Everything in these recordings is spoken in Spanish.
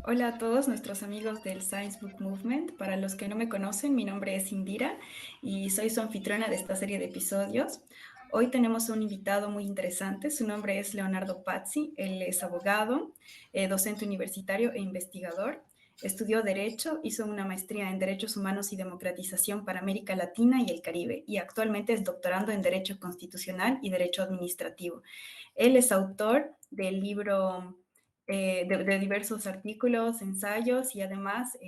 Hola a todos nuestros amigos del Science Book Movement. Para los que no me conocen, mi nombre es Indira y soy su anfitriona de esta serie de episodios. Hoy tenemos un invitado muy interesante. Su nombre es Leonardo Pazzi. Él es abogado, docente universitario e investigador. Estudió Derecho, hizo una maestría en Derechos Humanos y Democratización para América Latina y el Caribe y actualmente es doctorando en Derecho Constitucional y Derecho Administrativo. Él es autor del libro de diversos artículos, ensayos y además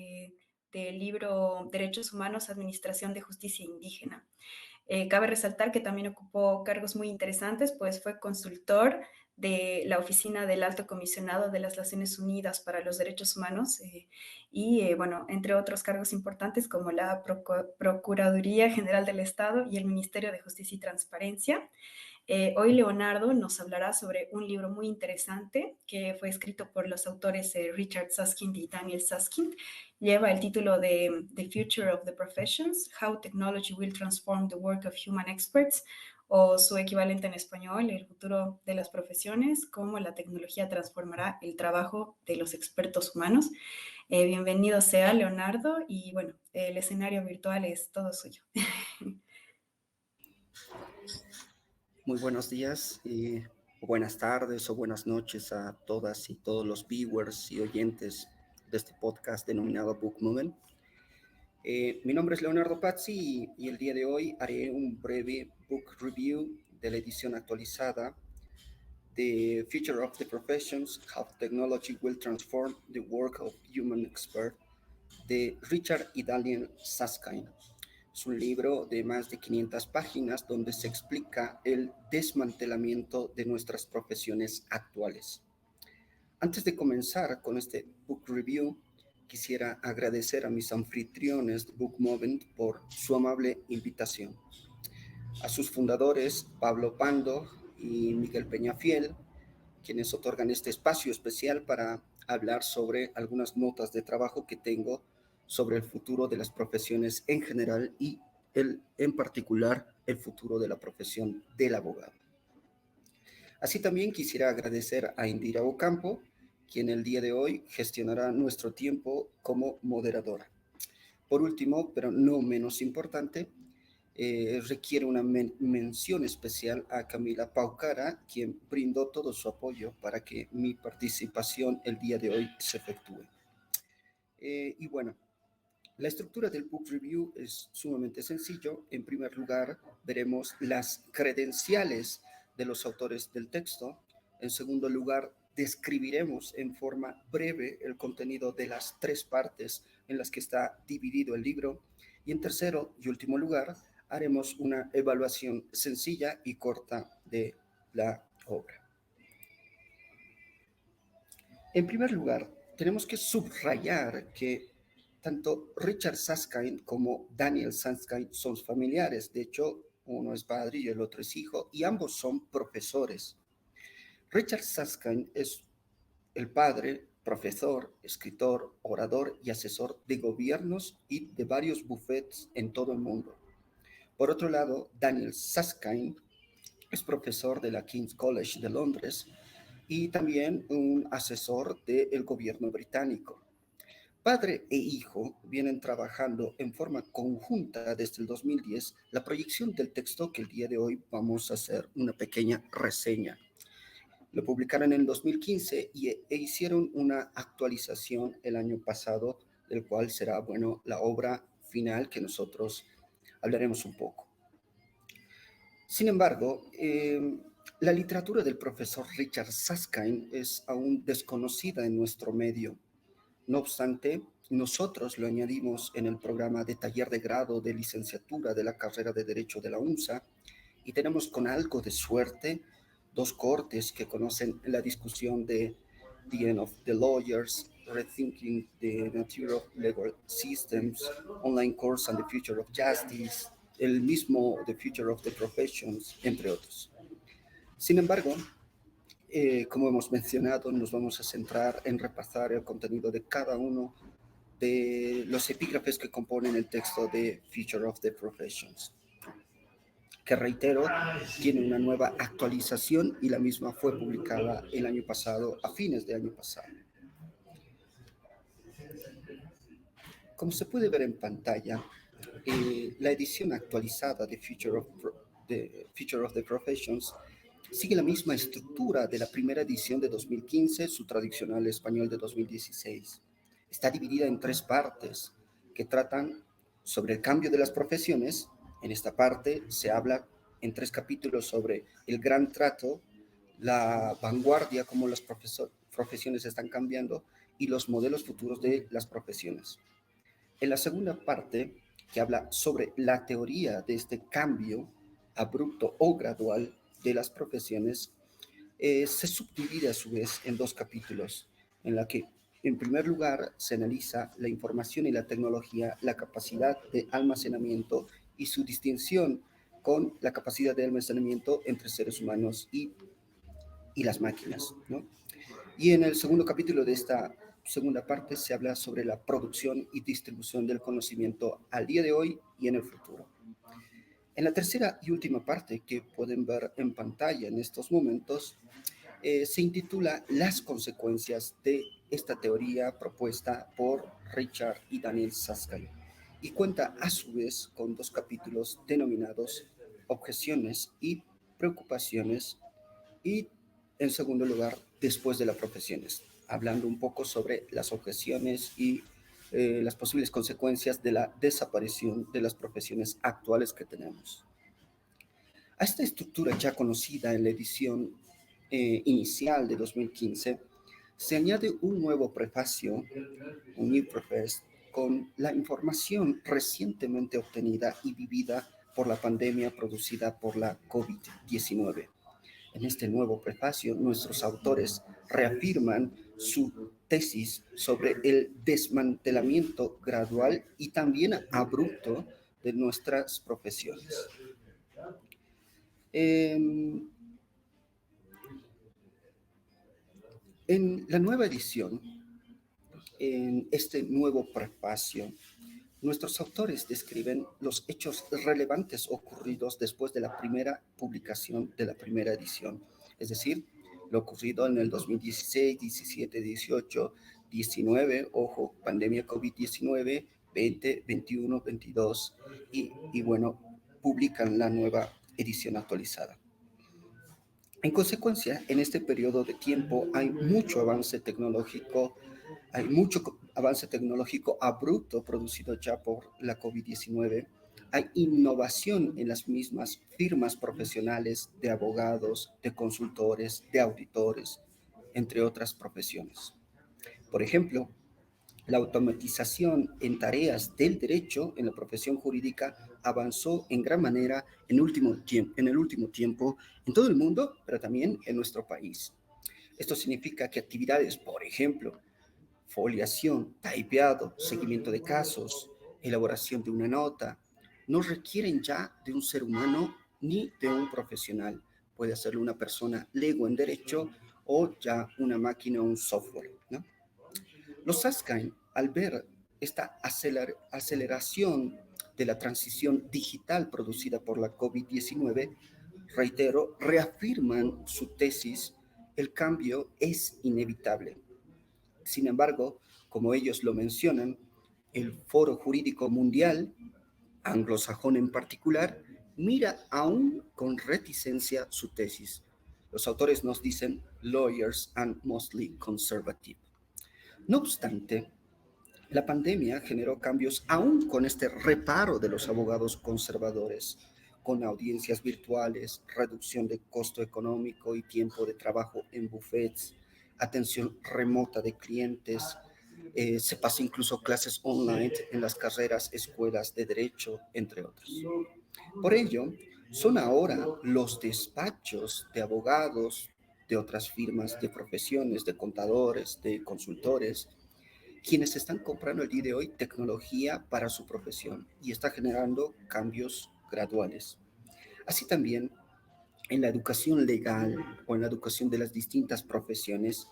del libro Derechos Humanos, Administración de Justicia Indígena. Cabe resaltar que también ocupó cargos muy interesantes, pues fue consultor de la Oficina del Alto Comisionado de las Naciones Unidas para los Derechos Humanos bueno, entre otros cargos importantes como la Procuraduría General del Estado y el Ministerio de Justicia y Transparencia. Hoy Leonardo nos hablará sobre un libro muy interesante que fue escrito por los autores Richard Susskind y Daniel Susskind. Lleva el título de The Future of the Professions, How Technology Will Transform the Work of Human Experts, o su equivalente en español, El futuro de las profesiones, cómo la tecnología transformará el trabajo de los expertos humanos. Bienvenido sea Leonardo y bueno, el escenario virtual es todo suyo. Muy buenos días, buenas tardes o buenas noches a todas y todos los viewers y oyentes de este podcast denominado Book Movement. Mi nombre es Leonardo Pazzi y el día de hoy haré un breve book review de la edición actualizada de Future of the Professions, How Technology Will Transform the Work of Human Expert de Richard y Daniel Susskind. Es un libro de más de 500 páginas donde se explica el desmantelamiento de nuestras profesiones actuales. Antes de comenzar con este book review, quisiera agradecer a mis anfitriones de Book Movement por su amable invitación. A sus fundadores, Pablo Pando y Miguel Peñafiel, quienes otorgan este espacio especial para hablar sobre algunas notas de trabajo que tengo sobre el futuro de las profesiones en general y en particular el futuro de la profesión del abogado. Así también quisiera agradecer a Indira Ocampo, quien el día de hoy gestionará nuestro tiempo como moderadora. Por último, pero no menos importante, requiere una mención especial a Camila Paucara, quien brindó todo su apoyo para que mi participación el día de hoy se efectúe. Y bueno, la estructura del book review es sumamente sencillo. En primer lugar, veremos las credenciales de los autores del texto. En segundo lugar, describiremos en forma breve el contenido de las tres partes en las que está dividido el libro. Y en tercero y último lugar, haremos una evaluación sencilla y corta de la obra. En primer lugar, tenemos que subrayar que tanto Richard Susskind como Daniel Susskind son familiares. De hecho, uno es padre y el otro es hijo, y ambos son profesores. Richard Susskind es el padre, profesor, escritor, orador y asesor de gobiernos y de varios bufetes en todo el mundo. Por otro lado, Daniel Susskind es profesor de la King's College de Londres y también un asesor del gobierno británico. Padre e hijo vienen trabajando en forma conjunta desde el 2010 la proyección del texto que el día de hoy vamos a hacer una pequeña reseña. Lo publicaron en el 2015 e hicieron una actualización el año pasado, del cual será, bueno, la obra final que nosotros hablaremos un poco. Sin embargo, la literatura del profesor Richard Susskind es aún desconocida en nuestro medio. No obstante, nosotros lo añadimos en el programa de taller de grado de licenciatura de la carrera de Derecho de la UNSA y tenemos con algo de suerte dos cohortes que conocen la discusión de The End of the Lawyers, Rethinking the Nature of Legal Systems, Online Course on the Future of Justice, el mismo The Future of the Professions, entre otros. Sin embargo, como hemos mencionado, nos vamos a centrar en repasar el contenido de cada uno de los epígrafes que componen el texto de Future of the Professions, que reitero, tiene una nueva actualización y la misma fue publicada el año pasado, a fines de año pasado. Como se puede ver en pantalla, la edición actualizada de Future of the Professions sigue la misma estructura de la primera edición de 2015, su tradicional español de 2016. Está dividida en tres partes que tratan sobre el cambio de las profesiones. En esta parte se habla en tres capítulos sobre el gran trato, la vanguardia, cómo las profesiones están cambiando y los modelos futuros de las profesiones. En la segunda parte, que habla sobre la teoría de este cambio abrupto o gradual de las profesiones, se subdivide a su vez en dos capítulos, en la que en primer lugar se analiza la información y la tecnología, la capacidad de almacenamiento y su distinción con la capacidad de almacenamiento entre seres humanos y las máquinas, ¿no? Y en el segundo capítulo de esta segunda parte se habla sobre la producción y distribución del conocimiento al día de hoy y en el futuro. En la tercera y última parte, que pueden ver en pantalla en estos momentos, se intitula Las consecuencias de esta teoría propuesta por Richard y Daniel Susskind y cuenta a su vez con dos capítulos denominados Objeciones y Preocupaciones y, en segundo lugar, Después de las profesiones, hablando un poco sobre las objeciones y las posibles consecuencias de la desaparición de las profesiones actuales que tenemos. A esta estructura ya conocida en la edición inicial de 2015, se añade un nuevo prefacio, un new preface, con la información recientemente obtenida y vivida por la pandemia producida por la COVID-19. En este nuevo prefacio, nuestros autores reafirman su tesis sobre el desmantelamiento gradual y también abrupto de nuestras profesiones. En la nueva edición, en este nuevo prefacio, nuestros autores describen los hechos relevantes ocurridos después de la primera publicación de la primera edición, es decir, lo ocurrido en el 2016, 17, 18, 19, ojo, pandemia COVID-19, 20, 21, 22, y bueno, publican la nueva edición actualizada. En consecuencia, en este periodo de tiempo hay mucho avance tecnológico abrupto producido ya por la COVID-19. Hay innovación en las mismas firmas profesionales de abogados, de consultores, de auditores, entre otras profesiones. Por ejemplo, la automatización en tareas del derecho en la profesión jurídica avanzó en gran manera en el último tiempo en todo el mundo, pero también en nuestro país. Esto significa que actividades, por ejemplo, foliación, typeado, seguimiento de casos, elaboración de una nota, no requieren ya de un ser humano ni de un profesional. Puede hacerlo una persona lego en derecho o ya una máquina o un software, ¿no? Los Susskind, al ver esta aceleración de la transición digital producida por la COVID-19, reitero, reafirman su tesis, el cambio es inevitable. Sin embargo, como ellos lo mencionan, el Foro Jurídico Mundial, anglosajón en particular, mira aún con reticencia su tesis. Los autores nos dicen lawyers and mostly conservative. No obstante, la pandemia generó cambios aún con este reparo de los abogados conservadores, con audiencias virtuales, reducción de costo económico y tiempo de trabajo en buffets, atención remota de clientes, se pasa incluso clases online en las carreras, escuelas de derecho, entre otros. Por ello, son ahora los despachos de abogados, de otras firmas, de profesiones, de contadores, de consultores, quienes están comprando el día de hoy tecnología para su profesión y está generando cambios graduales. Así también, en la educación legal o en la educación de las distintas profesiones,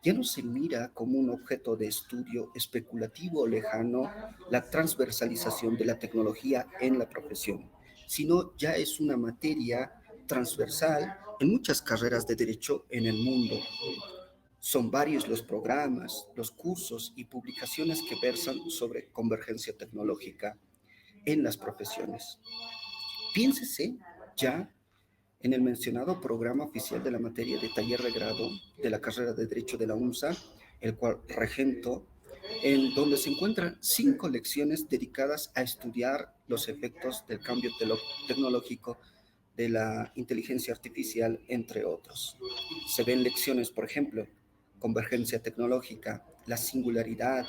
ya no se mira como un objeto de estudio especulativo o lejano la transversalización de la tecnología en la profesión, sino ya es una materia transversal en muchas carreras de derecho en el mundo. Son varios los programas, los cursos y publicaciones que versan sobre convergencia tecnológica en las profesiones. Piénsese ya en el mencionado programa oficial de la materia de taller de grado de la carrera de Derecho de la UNSA, el cual regento, en donde se encuentran 5 lecciones dedicadas a estudiar los efectos del cambio tecnológico de la inteligencia artificial, entre otros. Se ven lecciones, por ejemplo, convergencia tecnológica, la singularidad,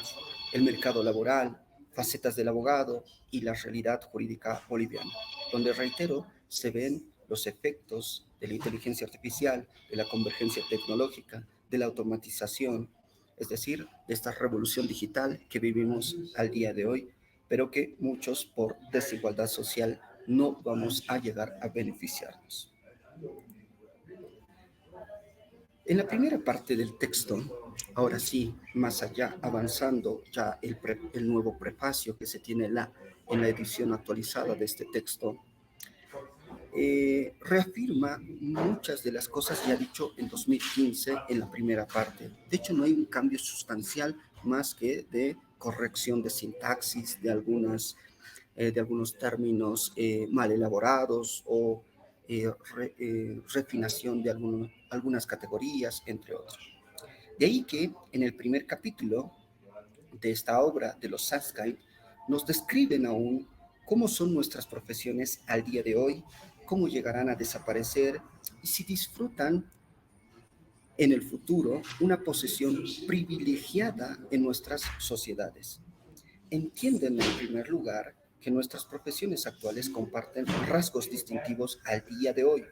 el mercado laboral, facetas del abogado y la realidad jurídica boliviana, donde, reitero, se ven los efectos de la inteligencia artificial, de la convergencia tecnológica, de la automatización, es decir, de esta revolución digital que vivimos al día de hoy, pero que muchos por desigualdad social no vamos a llegar a beneficiarnos. En la primera parte del texto, ahora sí, más allá, avanzando ya el nuevo prefacio que se tiene en la edición actualizada de este texto, reafirma muchas de las cosas ya dicho en 2015 en la primera parte. De hecho, no hay un cambio sustancial más que de corrección de sintaxis de algunos términos mal elaborados o refinación de algunas categorías, entre otros. De ahí que en el primer capítulo de esta obra de los Saskine nos describen aún cómo son nuestras profesiones al día de hoy, cómo llegarán a desaparecer y si disfrutan en el futuro una posición privilegiada en nuestras sociedades. Entienden en primer lugar que nuestras profesiones actuales comparten rasgos distintivos al día de hoy.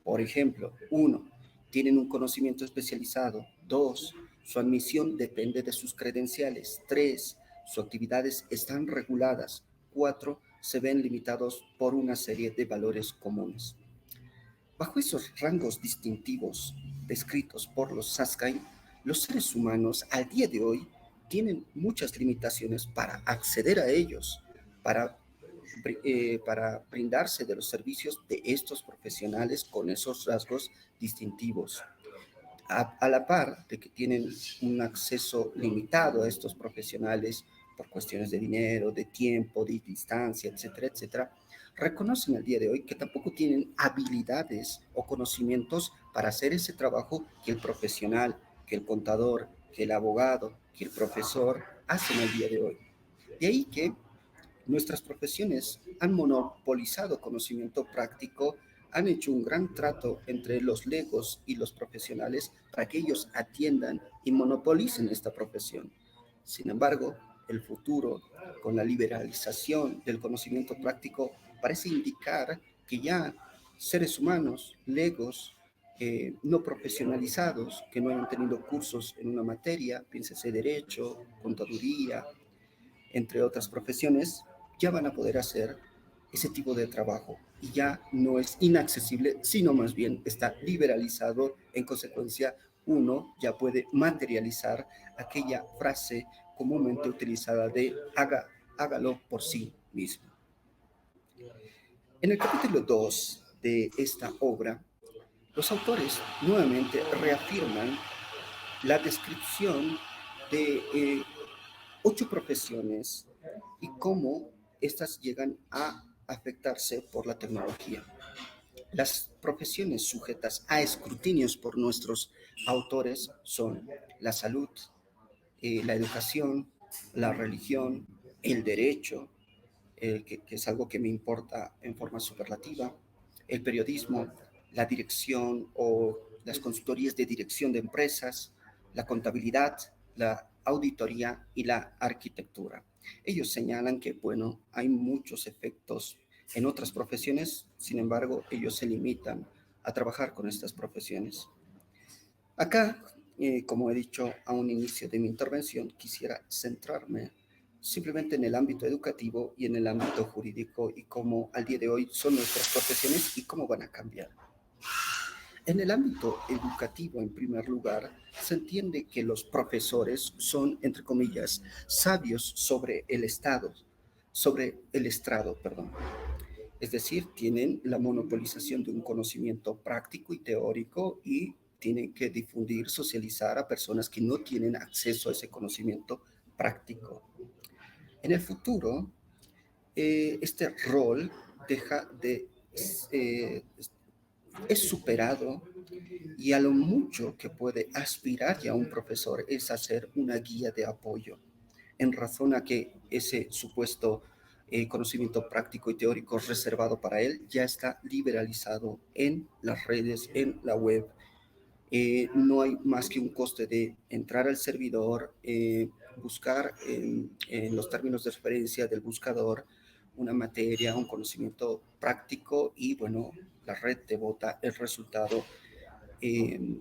Por ejemplo, 1. Tienen un conocimiento especializado. 2. Su admisión depende de sus credenciales. 3. Sus actividades están reguladas. 4. Se ven limitados por una serie de valores comunes. Bajo esos rangos distintivos descritos por los Saskine, los seres humanos al día de hoy tienen muchas limitaciones para acceder a ellos, para, para brindarse de los servicios de estos profesionales con esos rasgos distintivos. A la par de que tienen un acceso limitado a estos profesionales por cuestiones de dinero, de tiempo, de distancia, etcétera, etcétera, reconocen al día de hoy que tampoco tienen habilidades o conocimientos para hacer ese trabajo que el profesional, que el contador, que el abogado, que el profesor hacen al día de hoy. De ahí que nuestras profesiones han monopolizado conocimiento práctico, han hecho un gran trato entre los legos y los profesionales para que ellos atiendan y monopolicen esta profesión. Sin embargo, el futuro, con la liberalización del conocimiento práctico, parece indicar que ya seres humanos, legos, no profesionalizados, que no han tenido cursos en una materia, piénsese derecho, contaduría, entre otras profesiones, ya van a poder hacer ese tipo de trabajo y ya no es inaccesible, sino más bien está liberalizado. En consecuencia, uno ya puede materializar aquella frase comúnmente utilizada de hágalo por sí mismo. En el capítulo 2 de esta obra, los autores nuevamente reafirman la descripción de 8 profesiones y cómo estas llegan a afectarse por la tecnología. Las profesiones sujetas a escrutinios por nuestros autores son la salud, la educación, la religión, el derecho, que es algo que me importa en forma superlativa, el periodismo, la dirección o las consultorías de dirección de empresas, la contabilidad, la auditoría y la arquitectura. Ellos señalan que, bueno, hay muchos efectos en otras profesiones, sin embargo, ellos se limitan a trabajar con estas profesiones. Acá, como he dicho a un inicio de mi intervención, quisiera centrarme simplemente en el ámbito educativo y en el ámbito jurídico y cómo al día de hoy son nuestras profesiones y cómo van a cambiar. En el ámbito educativo, en primer lugar, se entiende que los profesores son, entre comillas, sabios sobre el estrado, perdón. Es decir, tienen la monopolización de un conocimiento práctico y teórico y tienen que difundir, socializar a personas que no tienen acceso a ese conocimiento práctico. En el futuro, este rol deja de, eh, es superado y a lo mucho que puede aspirar ya un profesor es hacer una guía de apoyo en razón a que ese supuesto conocimiento práctico y teórico reservado para él ya está liberalizado en las redes, en la web. No hay más que un coste de entrar al servidor, buscar en los términos de referencia del buscador una materia, un conocimiento práctico y bueno, la red te bota el resultado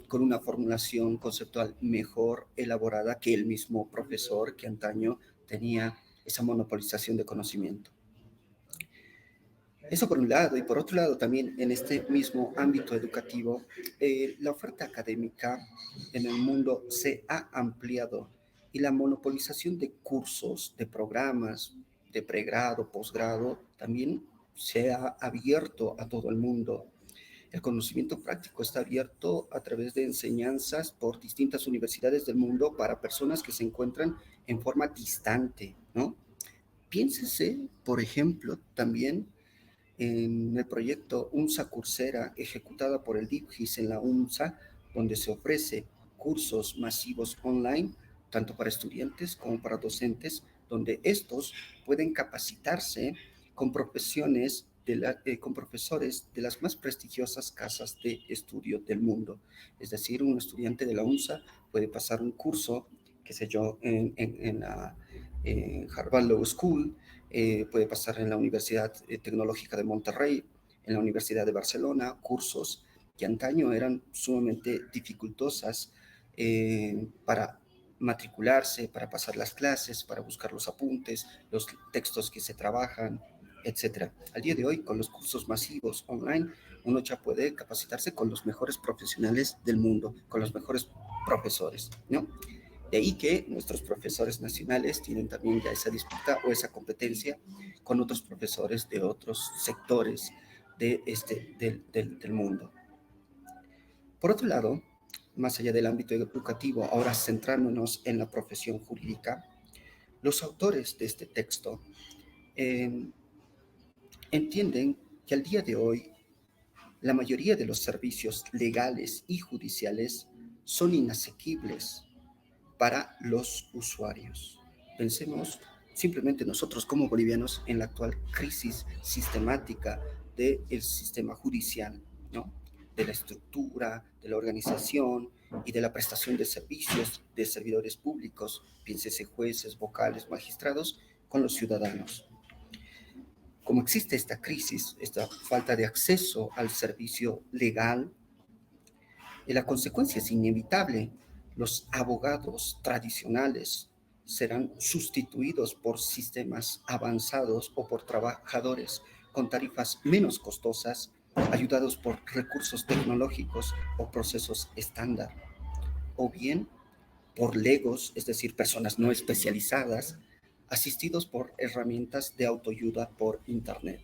con una formulación conceptual mejor elaborada que el mismo profesor que antaño tenía esa monopolización de conocimiento. Eso por un lado, y por otro lado también en este mismo ámbito educativo, la oferta académica en el mundo se ha ampliado y la monopolización de cursos, de programas, de pregrado, posgrado, también se ha abierto a todo el mundo. El conocimiento práctico está abierto a través de enseñanzas por distintas universidades del mundo para personas que se encuentran en forma distante, ¿no? Piénsese, por ejemplo, también en el proyecto UNSA Coursera, ejecutada por el DIPGIS en la UNSA, donde se ofrece cursos masivos online, tanto para estudiantes como para docentes, donde estos pueden capacitarse con profesiones con profesores de las más prestigiosas casas de estudio del mundo. Es decir, un estudiante de la UNSA puede pasar un curso, qué sé yo, en la Harvard Law School, puede pasar en la Universidad Tecnológica de Monterrey, en la Universidad de Barcelona, cursos que antaño eran sumamente dificultosas para matricularse, para pasar las clases, para buscar los apuntes, los textos que se trabajan, etcétera. Al día de hoy, con los cursos masivos online, uno ya puede capacitarse con los mejores profesionales del mundo, con los mejores profesores, ¿no? De ahí que nuestros profesores nacionales tienen también ya esa disputa o esa competencia con otros profesores de otros sectores del mundo. Por otro lado, más allá del ámbito educativo, ahora centrándonos en la profesión jurídica, los autores de este texto eh, entienden que al día de hoy la mayoría de los servicios legales y judiciales son inasequibles para los usuarios. Pensemos simplemente nosotros como bolivianos en la actual crisis sistemática del sistema judicial, ¿no? De la estructura, de la organización y de la prestación de servicios de servidores públicos, piénsese jueces, vocales, magistrados, con los ciudadanos. Como existe esta crisis, esta falta de acceso al servicio legal, la consecuencia es inevitable. Los abogados tradicionales serán sustituidos por sistemas avanzados o por trabajadores con tarifas menos costosas, ayudados por recursos tecnológicos o procesos estándar, o bien por legos, es decir, personas no especializadas, asistidos por herramientas de autoayuda por Internet.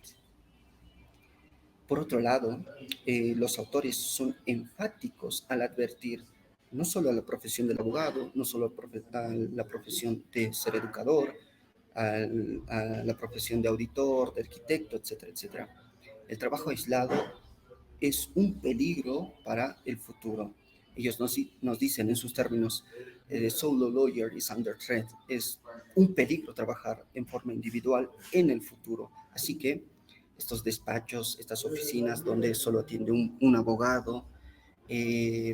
Por otro lado, los autores son enfáticos al advertir no solo a la profesión del abogado, no solo a la profesión de ser educador, a la profesión de auditor, de arquitecto, etcétera, etcétera. El trabajo aislado es un peligro para el futuro. Ellos nos dicen en sus términos, solo lawyer is under threat, es un peligro trabajar en forma individual en el futuro. Así que estos despachos, estas oficinas donde solo atiende un abogado,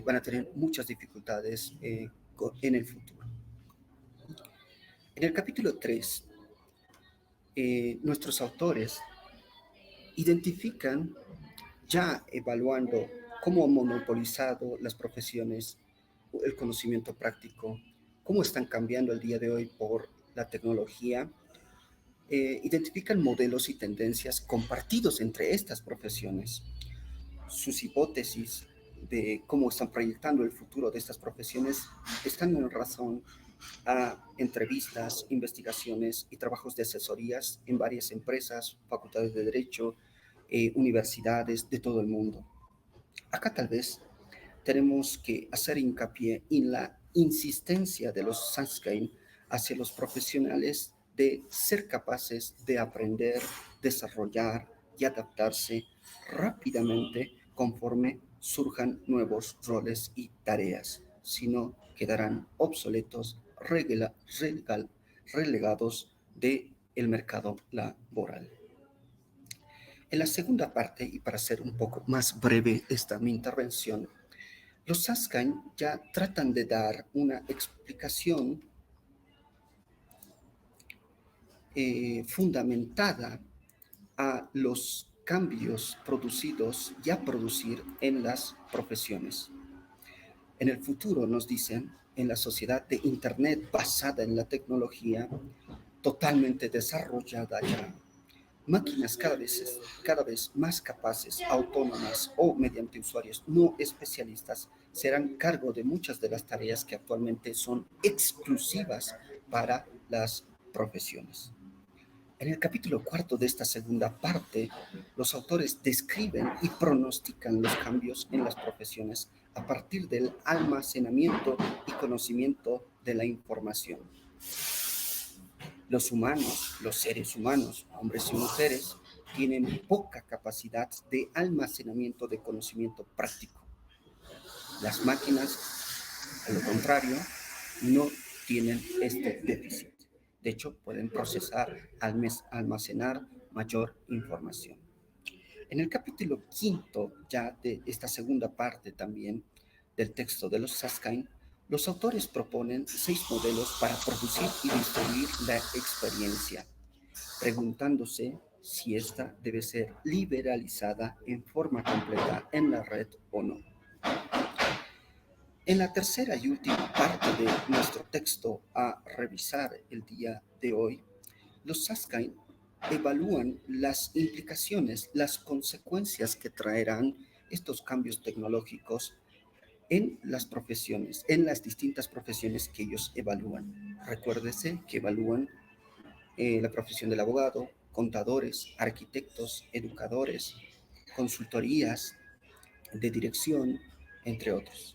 van a tener muchas dificultades en el futuro. En el capítulo 3, nuestros autores identifican, ya evaluando cómo han monopolizado las profesiones, el conocimiento práctico, cómo están cambiando el día de hoy por la tecnología, identifican modelos y tendencias compartidos entre estas profesiones. Sus hipótesis de cómo están proyectando el futuro de estas profesiones están en razón a entrevistas, investigaciones y trabajos de asesorías en varias empresas, facultades de derecho, universidades de todo el mundo. Acá tal vez tenemos que hacer hincapié en la insistencia de los Sunshine hacia los profesionales de ser capaces de aprender, desarrollar y adaptarse rápidamente conforme surjan nuevos roles y tareas, si no quedarán obsoletos, relegados del mercado laboral. En la segunda parte, y para ser un poco más breve esta mi intervención, los Susskind ya tratan de dar una explicación fundamentada a los cambios producidos y a producir en las profesiones. En el futuro, nos dicen, en la sociedad de Internet basada en la tecnología totalmente desarrollada ya, máquinas cada vez más capaces, autónomas o mediante usuarios no especialistas serán cargo de muchas de las tareas que actualmente son exclusivas para las profesiones. En el capítulo cuarto de esta segunda parte, los autores describen y pronostican los cambios en las profesiones a partir del almacenamiento y conocimiento de la información. Los humanos, los seres humanos, hombres y mujeres, tienen poca capacidad de almacenamiento de conocimiento práctico. Las máquinas, a lo contrario, no tienen este déficit. De hecho, pueden procesar, almacenar mayor información. En el capítulo quinto, ya de esta segunda parte también del texto de los Susskind, los autores proponen 6 modelos para producir y distribuir la experiencia, preguntándose si esta debe ser liberalizada en forma completa en la red o no. En la tercera y última parte de nuestro texto a revisar el día de hoy, los Susskind evalúan las implicaciones, las consecuencias que traerán estos cambios tecnológicos en las profesiones, en las distintas profesiones que ellos evalúan. Recuérdese que evalúan la profesión del abogado, contadores, arquitectos, educadores, consultorías de dirección, entre otros.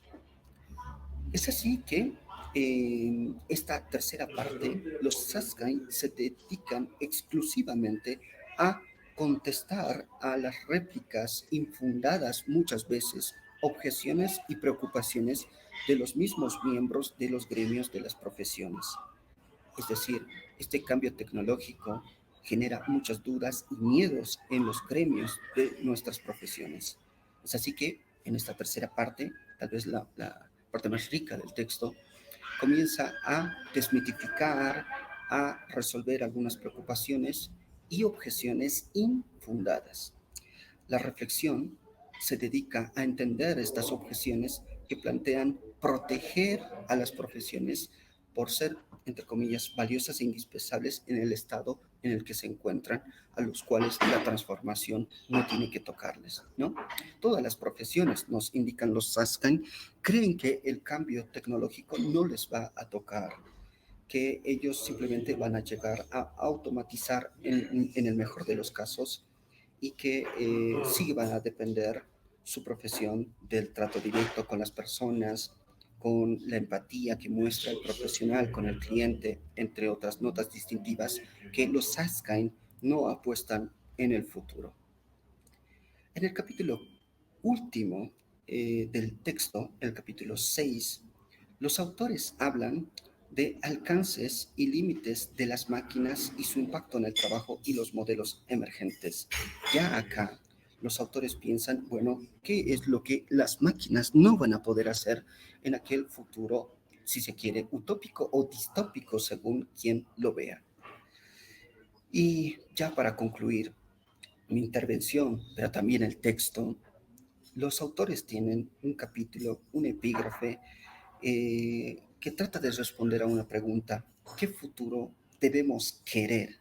Es así que en esta tercera parte, los Susskind se dedican exclusivamente a contestar a las réplicas infundadas muchas veces, objeciones y preocupaciones de los mismos miembros de los gremios de las profesiones. Es decir, este cambio tecnológico genera muchas dudas y miedos en los gremios de nuestras profesiones. Es así que en esta tercera parte, tal vez la parte más rica del texto, comienza a desmitificar, a resolver algunas preocupaciones y objeciones infundadas. La reflexión se dedica a entender estas objeciones que plantean proteger a las profesiones por ser, entre comillas, valiosas e indispensables en el estado en el que se encuentran, a los cuales la transformación no tiene que tocarles, ¿no? Todas las profesiones, nos indican los Susskind, creen que el cambio tecnológico no les va a tocar, que ellos simplemente van a llegar a automatizar en el mejor de los casos y que sí van a depender su profesión del trato directo con las personas, con la empatía que muestra el profesional con el cliente, entre otras notas distintivas que los Susskind no apuestan en el futuro. En el capítulo último del texto, el capítulo 6, los autores hablan de alcances y límites de las máquinas y su impacto en el trabajo y los modelos emergentes. Ya acá, los autores piensan, bueno, ¿qué es lo que las máquinas no van a poder hacer en aquel futuro, si se quiere, utópico o distópico, según quien lo vea? Y ya para concluir mi intervención, pero también el texto, los autores tienen un capítulo, un epígrafe, que trata de responder a una pregunta: ¿qué futuro debemos querer?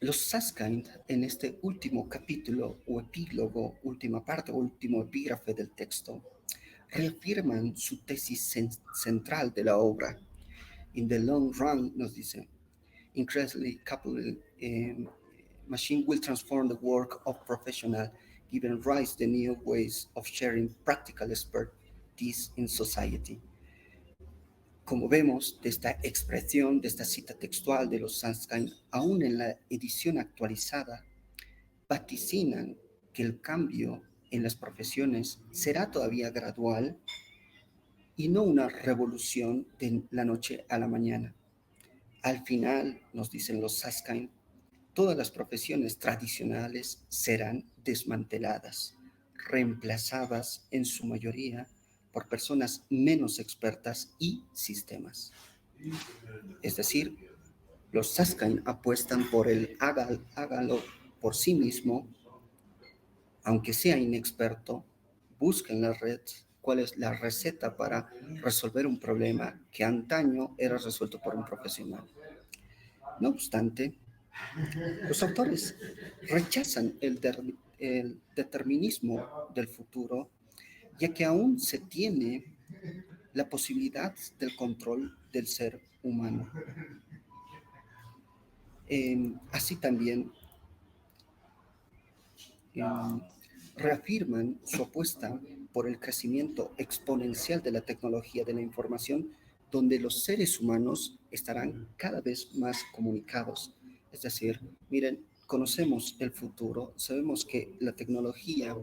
Los Susskind, en este último capítulo o epílogo, última parte o último epígrafe del texto, reafirman su tesis central de la obra. In the long run, nos dice, increasingly capable machine will transform the work of professional given rise to new ways of sharing practical expertise in society. Como vemos de esta expresión, de esta cita textual de los Sunshine, aún en la edición actualizada, vaticinan que el cambio en las profesiones será todavía gradual y no una revolución de la noche a la mañana. Al final, nos dicen los Sunshine, todas las profesiones tradicionales serán desmanteladas, reemplazadas en su mayoría por personas menos expertas y sistemas. Es decir, los Saskin apuestan por el hágalo por sí mismo, aunque sea inexperto, busca en la red cuál es la receta para resolver un problema que antaño era resuelto por un profesional. No obstante, los autores rechazan el determinismo del futuro, ya que aún se tiene la posibilidad del control del ser humano. Así también eh, reafirman su apuesta por el crecimiento exponencial de la tecnología de la información, donde los seres humanos estarán cada vez más comunicados. Es decir, miren, conocemos el futuro, sabemos que la tecnología,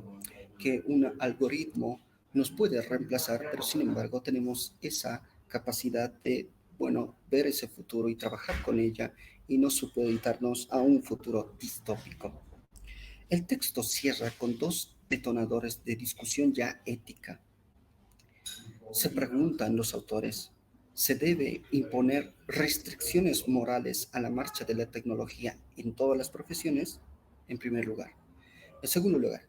que un algoritmo nos puede reemplazar, pero sin embargo tenemos esa capacidad de, bueno, ver ese futuro y trabajar con ella y no supeditarnos a un futuro distópico. El texto cierra con dos detonadores de discusión ya ética. Se preguntan los autores, ¿se debe imponer restricciones morales a la marcha de la tecnología en todas las profesiones? En primer lugar. En segundo lugar,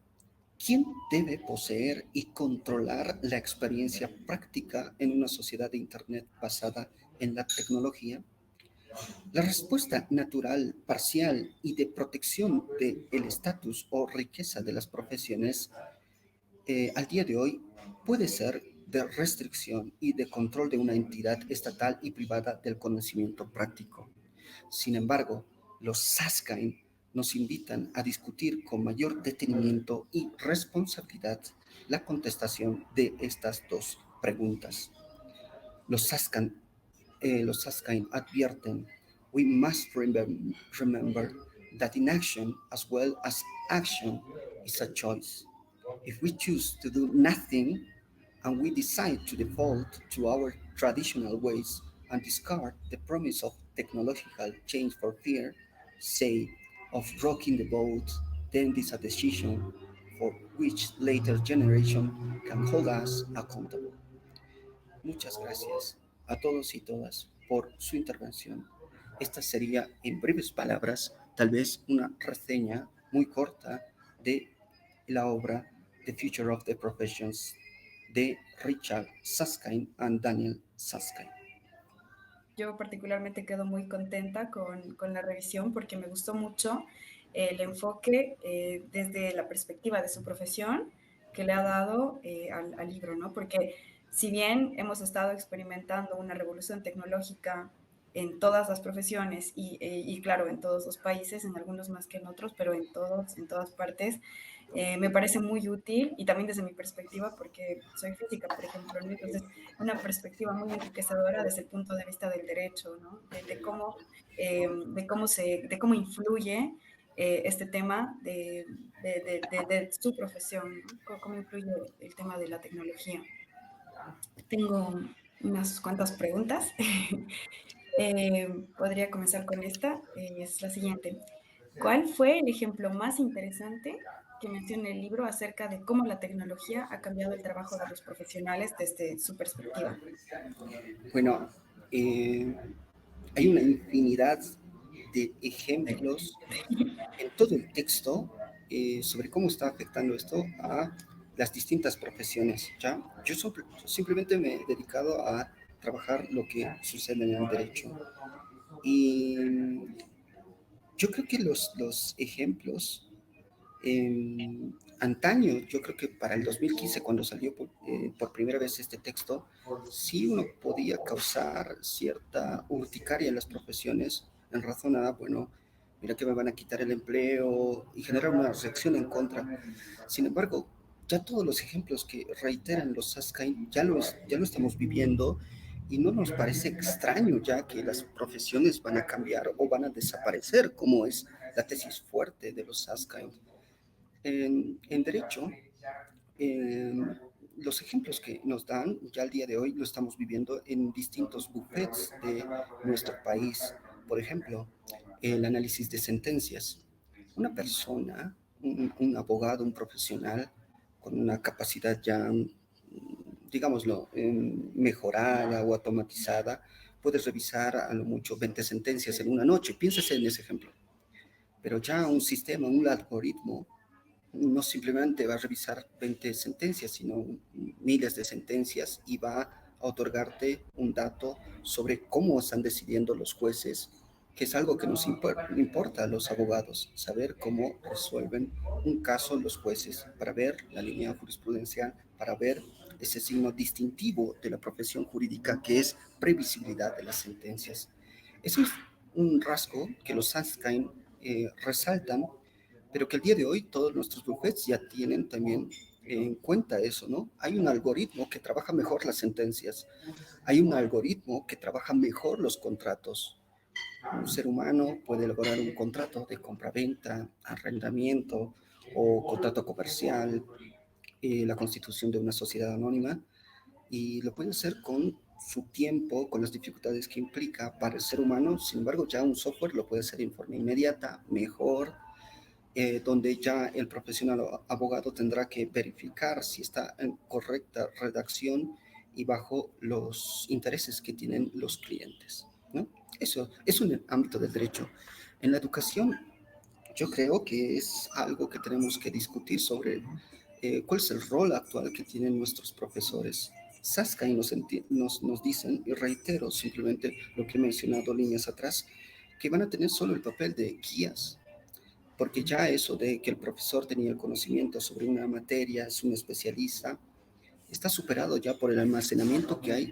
¿quién debe poseer y controlar la experiencia práctica en una sociedad de Internet basada en la tecnología? La respuesta natural, parcial y de protección del estatus o riqueza de las profesiones al día de hoy puede ser de restricción y de control de una entidad estatal y privada del conocimiento práctico. Sin embargo, los Saskain nos invitan a discutir con mayor detenimiento y responsabilidad la contestación de estas dos preguntas. Los Saskain advierten, we must remember that inaction as well as action is a choice. If we choose to do nothing and we decide to default to our traditional ways and discard the promise of technological change for fear, say, of rocking the boat, then this is a decision for which later generation can hold us accountable. Muchas gracias a todos y todas por su intervención. Esta sería, en breves palabras, tal vez una reseña muy corta de la obra The Future of the Professions de Richard Susskind y Daniel Susskind. Yo particularmente quedo muy contenta con la revisión porque me gustó mucho el enfoque desde la perspectiva de su profesión que le ha dado al libro, ¿no? Porque si bien hemos estado experimentando una revolución tecnológica en todas las profesiones y claro, en todos los países, en algunos más que en otros, pero en todas partes, me parece muy útil y también desde mi perspectiva, porque soy física, por ejemplo, ¿no? Entonces, una perspectiva muy enriquecedora desde el punto de vista del derecho, ¿no? De cómo influye este tema de su profesión, ¿no? Cómo influye el tema de la tecnología. Tengo unas cuantas preguntas. Podría comenzar con esta, es la siguiente. ¿Cuál fue el ejemplo más interesante que menciona el libro acerca de cómo la tecnología ha cambiado el trabajo de los profesionales desde su perspectiva? Bueno, hay una infinidad de ejemplos en todo el texto sobre cómo está afectando esto a las distintas profesiones. ¿Ya? Simplemente me he dedicado a trabajar lo que sucede en el derecho. Y yo creo que los ejemplos antaño, yo creo que para el 2015, cuando salió por primera vez este texto, sí uno podía causar cierta urticaria en las profesiones en razón a, bueno, mira que me van a quitar el empleo y genera una reacción en contra. Sin embargo, ya todos los ejemplos que reiteran los Saskain ya lo estamos viviendo y no nos parece extraño ya que las profesiones van a cambiar o van a desaparecer, como es la tesis fuerte de los Saskain. En derecho, eh, los ejemplos que nos dan ya al día de hoy lo estamos viviendo en distintos bufetes de nuestro país. Por ejemplo, el análisis de sentencias. Una persona, un abogado, un profesional con una capacidad ya, digámoslo, mejorada o automatizada, puede revisar a lo mucho 20 sentencias en una noche. Piénsese en ese ejemplo. Pero ya un sistema, un algoritmo, no simplemente va a revisar 20 sentencias, sino miles de sentencias y va a otorgarte un dato sobre cómo están decidiendo los jueces, que es algo que nos importa a los abogados, saber cómo resuelven un caso los jueces, para ver la línea jurisprudencial, para ver ese signo distintivo de la profesión jurídica que es previsibilidad de las sentencias. Eso es un rasgo que los Sunshine resaltan, pero que el día de hoy todos nuestros bufetes ya tienen también en cuenta eso, ¿no? Hay un algoritmo que trabaja mejor las sentencias, hay un algoritmo que trabaja mejor los contratos. Un ser humano puede elaborar un contrato de compra-venta, arrendamiento o contrato comercial, la constitución de una sociedad anónima, y lo puede hacer con su tiempo, con las dificultades que implica para el ser humano. Sin embargo, ya un software lo puede hacer en forma inmediata, mejor, donde ya el profesional o abogado tendrá que verificar si está en correcta redacción y bajo los intereses que tienen los clientes, ¿no? Eso es un ámbito del derecho. En la educación, yo creo que es algo que tenemos que discutir sobre cuál es el rol actual que tienen nuestros profesores. Saskia nos dicen, y reitero simplemente lo que he mencionado líneas atrás, que van a tener solo el papel de guías, porque ya eso de que el profesor tenía el conocimiento sobre una materia, es un especialista, está superado ya por el almacenamiento que hay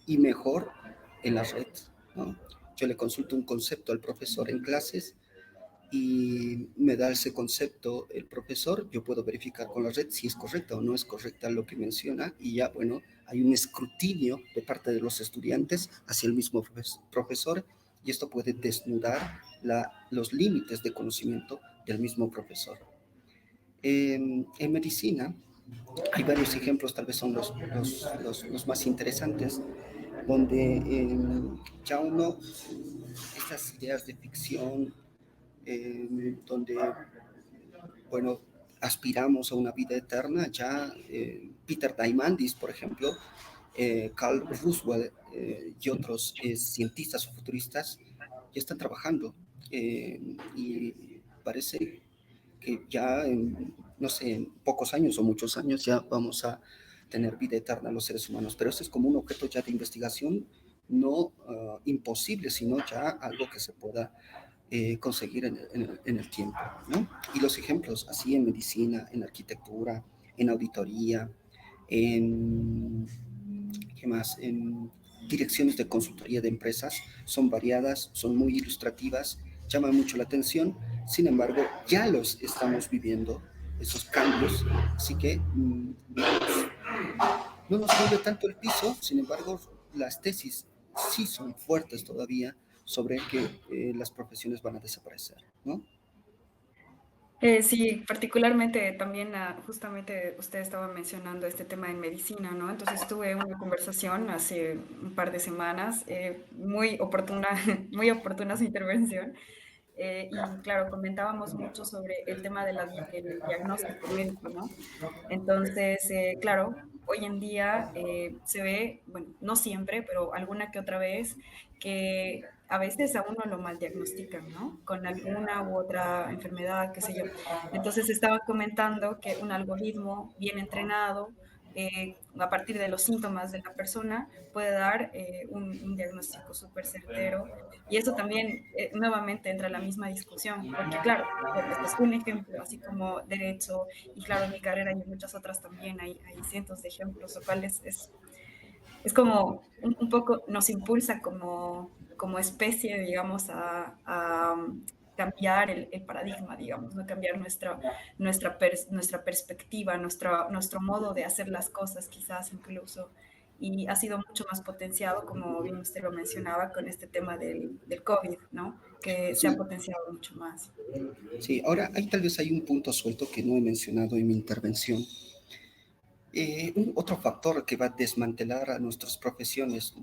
y mejor en la red, ¿no? Yo le consulto un concepto al profesor en clases y me da ese concepto el profesor, yo puedo verificar con la red si es correcta o no es correcta lo que menciona y ya, bueno, hay un escrutinio de parte de los estudiantes hacia el mismo profesor y esto puede desnudar los límites de conocimiento del mismo profesor. En medicina hay varios ejemplos, tal vez son los más interesantes, donde ya uno, estas ideas de ficción, donde, bueno, aspiramos a una vida eterna, ya Peter Diamandis, por ejemplo, Carl Roosevelt y otros cientistas o futuristas ya están trabajando y parece que ya en, no sé, en pocos años o muchos años ya vamos a tener vida eterna los seres humanos, pero eso es como un objeto ya de investigación no imposible, sino ya algo que se pueda conseguir en el tiempo, ¿no? Y los ejemplos así en medicina, en arquitectura, en auditoría, en, ¿qué más? En direcciones de consultoría de empresas, son variadas, son muy ilustrativas, llaman mucho la atención, sin embargo, ya los estamos viviendo, esos cambios, así que no nos mueve tanto el piso, sin embargo, las tesis sí son fuertes todavía sobre que las profesiones van a desaparecer, ¿no? Sí, particularmente también justamente usted estaba mencionando este tema en medicina, ¿no? Entonces tuve una conversación hace un par de semanas, muy oportuna, muy oportuna su intervención. Y claro, comentábamos mucho sobre el tema del diagnóstico médico, ¿no? Entonces, claro, hoy en día se ve, bueno, no siempre, pero alguna que otra vez, que a veces a uno lo mal diagnostican, ¿no? Con alguna u otra enfermedad, qué sé yo. Entonces estaba comentando que un algoritmo bien entrenado, a partir de los síntomas de la persona, puede dar un diagnóstico súper certero. Y eso también nuevamente entra en la misma discusión, porque claro, este es un ejemplo, así como derecho, y claro, en mi carrera y en muchas otras también hay cientos de ejemplos, lo cual es como un poco nos impulsa como, como especie, digamos, a cambiar el paradigma, digamos, ¿no? Cambiar nuestra perspectiva, nuestro modo de hacer las cosas, quizás incluso. Y ha sido mucho más potenciado, como bien usted lo mencionaba, con este tema del COVID, ¿no? Que se ha Sí, potenciado mucho más. sí. Ahora, tal vez hay un punto suelto que no he mencionado en mi intervención. Otro factor que va a desmantelar a nuestras profesiones,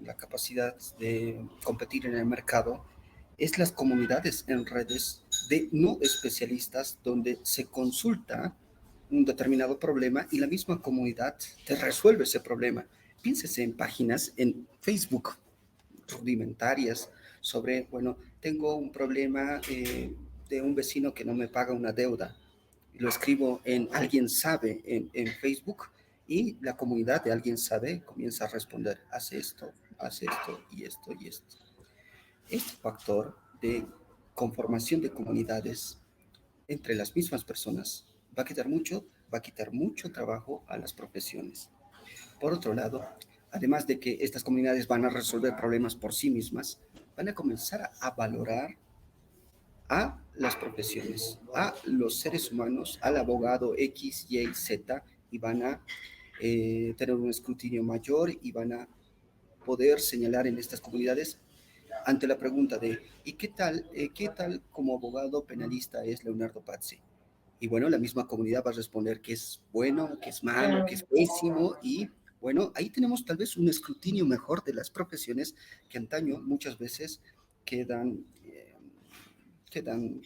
la capacidad de competir en el mercado, es las comunidades en redes de no especialistas donde se consulta un determinado problema y la misma comunidad te resuelve ese problema. Piénsese en páginas en Facebook rudimentarias sobre, bueno, tengo un problema de un vecino que no me paga una deuda. Lo escribo en Alguien Sabe en Facebook y la comunidad de Alguien Sabe comienza a responder, hace esto y esto y esto. Este factor de conformación de comunidades entre las mismas personas va a quitar mucho trabajo a las profesiones. Por otro lado, además de que estas comunidades van a resolver problemas por sí mismas, van a comenzar a valorar a las profesiones, a los seres humanos, al abogado X, Y, Z, y van a tener un escrutinio mayor y van a poder señalar en estas comunidades ante la pregunta de ¿y qué tal como abogado penalista es Leonardo Pazzi? Y bueno, la misma comunidad va a responder que es bueno, que es malo, que es Claro. pésimo y bueno, ahí tenemos tal vez un escrutinio mejor de las profesiones que antaño muchas veces quedan, quedan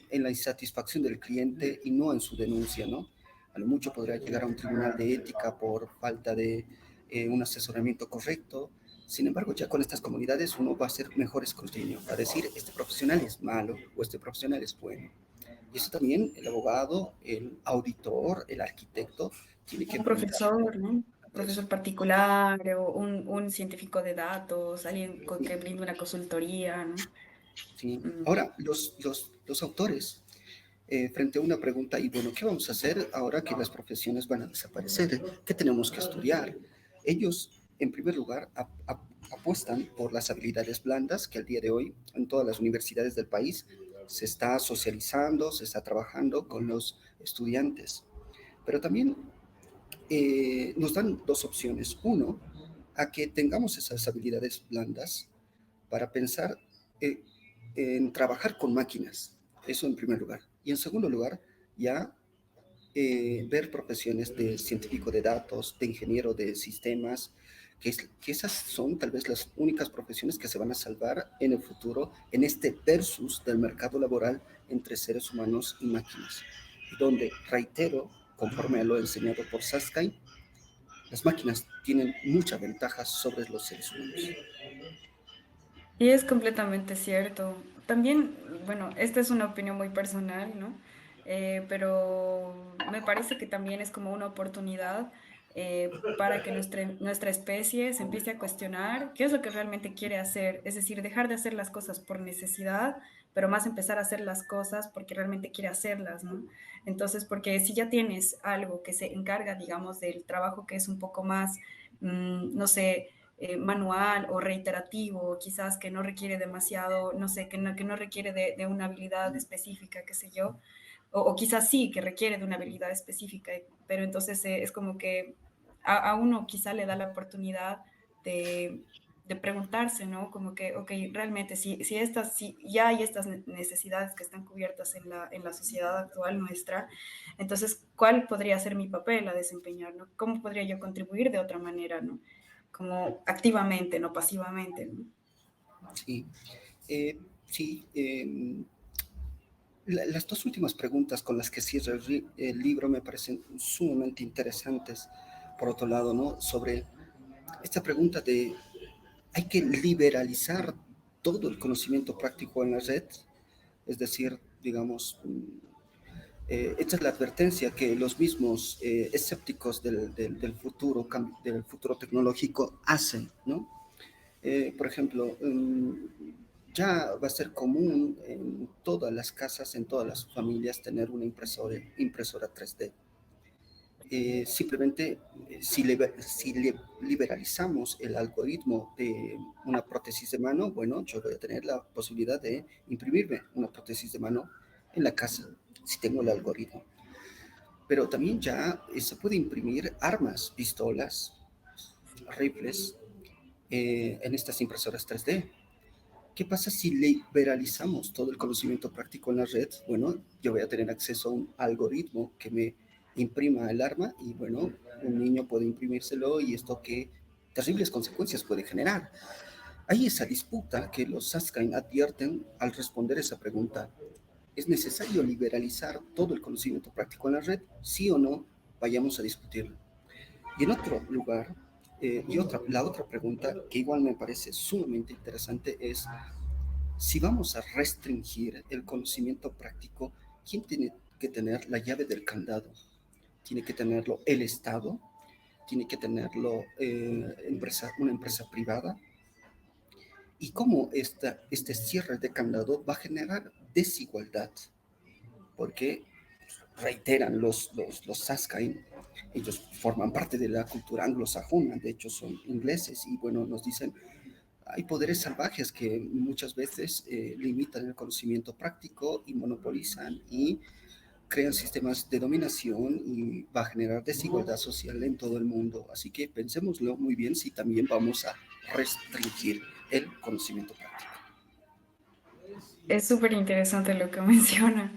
en la insatisfacción del cliente y no en su denuncia, ¿no? A lo mucho podrá llegar a un tribunal de ética por falta de un asesoramiento correcto. Sin embargo, ya con estas comunidades uno va a hacer mejor escrutinio, va a decir, este profesional es malo o este profesional es bueno. Y eso también el abogado, el auditor, el arquitecto tiene que Un brindar profesor, ¿no? Un eso. profesor particular o un científico de datos, alguien que brinde una consultoría, ¿no? ¿Sí? Mm. Ahora, los autores, frente a una pregunta, y bueno, ¿qué vamos a hacer ahora que las profesiones van a desaparecer? ¿Qué tenemos que estudiar? Ellos, en primer lugar, apuestan por las habilidades blandas que al día de hoy en todas las universidades del país se está socializando, se está trabajando con los estudiantes. Pero también nos dan dos opciones. Uno, a que tengamos esas habilidades blandas para pensar eh, en trabajar con máquinas. Eso en primer lugar. Y en segundo lugar, ya ver profesiones de científico de datos, de ingeniero de sistemas, que esas son tal vez las únicas profesiones que se van a salvar en el futuro, en este versus del mercado laboral entre seres humanos y máquinas, donde, reitero, conforme a lo enseñado por Saskay, las máquinas tienen muchas ventajas sobre los seres humanos. Y es completamente cierto. También, bueno, esta es una opinión muy personal, ¿no? Pero me parece que también es como una oportunidad para que nuestra especie se empiece a cuestionar qué es lo que realmente quiere hacer. Es decir, dejar de hacer las cosas por necesidad, pero más empezar a hacer las cosas porque realmente quiere hacerlas, ¿no? Entonces, porque si ya tienes algo que se encarga, digamos, del trabajo que es un poco más, no sé, manual o reiterativo, quizás que no requiere demasiado, no sé, que no requiere de una habilidad específica, qué sé yo, o quizás sí, que requiere de una habilidad específica, pero entonces es como que a uno quizá le da la oportunidad de preguntarse, ¿no? Como que, ok, realmente, si ya hay estas necesidades que están cubiertas en la sociedad actual nuestra, entonces, ¿cuál podría ser mi papel a desempeñar, ¿no? ¿Cómo podría yo contribuir de otra manera, ¿no? Como activamente, no pasivamente, ¿no? Sí, sí. Las dos últimas preguntas con las que cierra el libro me parecen sumamente interesantes. Por otro lado, ¿no? Sobre esta pregunta de hay que liberalizar todo el conocimiento práctico en la red, es decir, digamos, esta es la advertencia que los mismos escépticos del futuro tecnológico hacen, ¿no? Por ejemplo, ya va a ser común en todas las casas, en todas las familias, tener una impresora 3D. simplemente si liberalizamos el algoritmo de una prótesis de mano, bueno, yo voy a tener la posibilidad de imprimirme una prótesis de mano en la casa si tengo el algoritmo. Pero también ya se puede imprimir armas, pistolas, rifles en estas impresoras 3D. ¿Qué pasa si liberalizamos todo el conocimiento práctico en la red? Bueno, yo voy a tener acceso a un algoritmo que me imprima el arma y bueno, un niño puede imprimírselo y esto qué terribles consecuencias puede generar. Hay esa disputa que los Saskain advierten al responder esa pregunta. ¿Es necesario liberalizar todo el conocimiento práctico en la red? ¿Sí o no? Vayamos a discutirlo. Y en otro lugar, la otra pregunta que igual me parece sumamente interesante es, si vamos a restringir el conocimiento práctico, ¿quién tiene que tener la llave del candado? ¿Tiene que tenerlo el Estado? ¿Tiene que tenerlo una empresa privada? ¿Y cómo este cierre de candado va a generar desigualdad? Porque reiteran los Saskain, ellos forman parte de la cultura anglosajona, de hecho son ingleses y bueno, nos dicen, hay poderes salvajes que muchas veces limitan el conocimiento práctico y monopolizan y crean sistemas de dominación y va a generar desigualdad social en todo el mundo. Así que pensémoslo muy bien si también vamos a restringir el conocimiento práctico. Es súper interesante lo que menciona.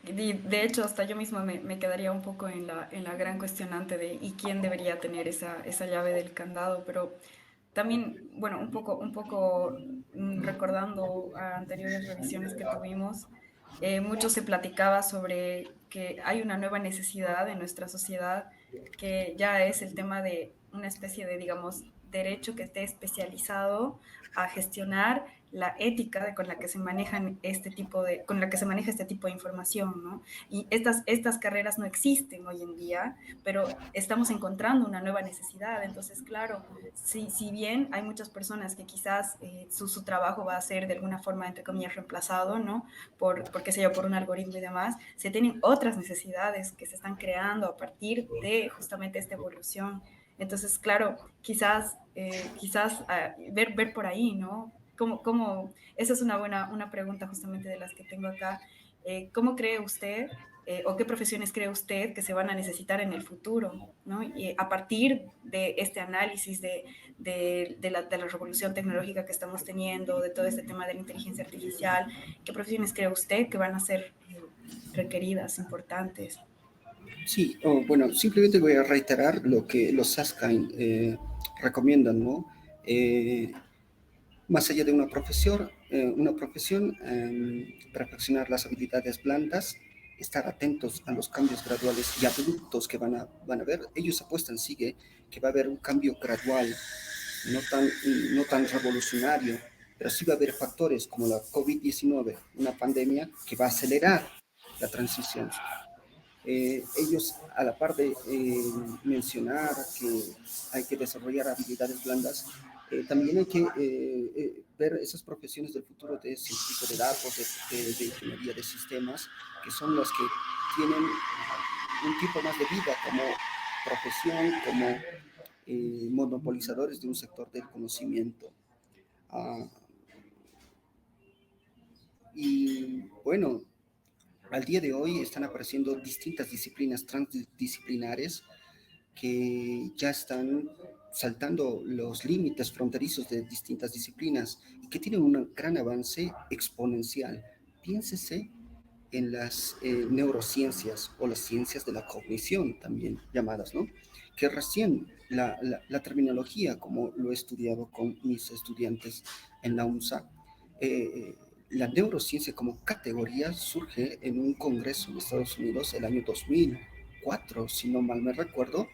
De hecho, hasta yo misma me quedaría un poco en la gran cuestionante de ¿y quién debería tener esa llave del candado? Pero también, bueno, un poco recordando a anteriores revisiones que tuvimos, mucho se platicaba sobre que hay una nueva necesidad en nuestra sociedad, que ya es el tema de una especie de, digamos, derecho que esté especializado a gestionar la ética con la que se manejan con la que se maneja este tipo de información, ¿no? Y estas carreras no existen hoy en día, pero estamos encontrando una nueva necesidad. Entonces, claro, si bien hay muchas personas que quizás su trabajo va a ser de alguna forma, entre comillas, reemplazado, ¿no? Por qué sé yo, por un algoritmo y demás, se tienen otras necesidades que se están creando a partir de justamente esta evolución. Entonces, claro, quizás ver por ahí, ¿no? Esa es una pregunta justamente de las que tengo acá. ¿Cómo cree usted o qué profesiones cree usted que se van a necesitar en el futuro, ¿no? Y a partir de este análisis de la revolución tecnológica que estamos teniendo, de todo este tema de la inteligencia artificial, ¿qué profesiones cree usted que van a ser requeridas, importantes? Sí, bueno, simplemente voy a reiterar lo que los Saskain recomiendan, ¿no? Más allá de una profesión perfeccionar las habilidades blandas, estar atentos a los cambios graduales y abruptos que van a ver. Ellos apuestan, sigue, que va a haber un cambio gradual, no tan, no tan revolucionario, pero sí va a haber factores como la COVID-19, una pandemia que va a acelerar la transición. Ellos, a la par de mencionar que hay que desarrollar habilidades blandas, también hay que ver esas profesiones del futuro de científico de datos, de ingeniería de sistemas, que son las que tienen un tiempo más de vida como profesión, como monopolizadores de un sector del conocimiento. Ah, y bueno, al día de hoy están apareciendo distintas disciplinas transdisciplinares que ya están saltando los límites fronterizos de distintas disciplinas y que tienen un gran avance exponencial. Piénsese en las neurociencias o las ciencias de la cognición, también llamadas, ¿no? Que recién la terminología, como lo he estudiado con mis estudiantes en la UNSA, la neurociencia como categoría surge en un congreso en Estados Unidos el año 2004, si no mal me recuerdo,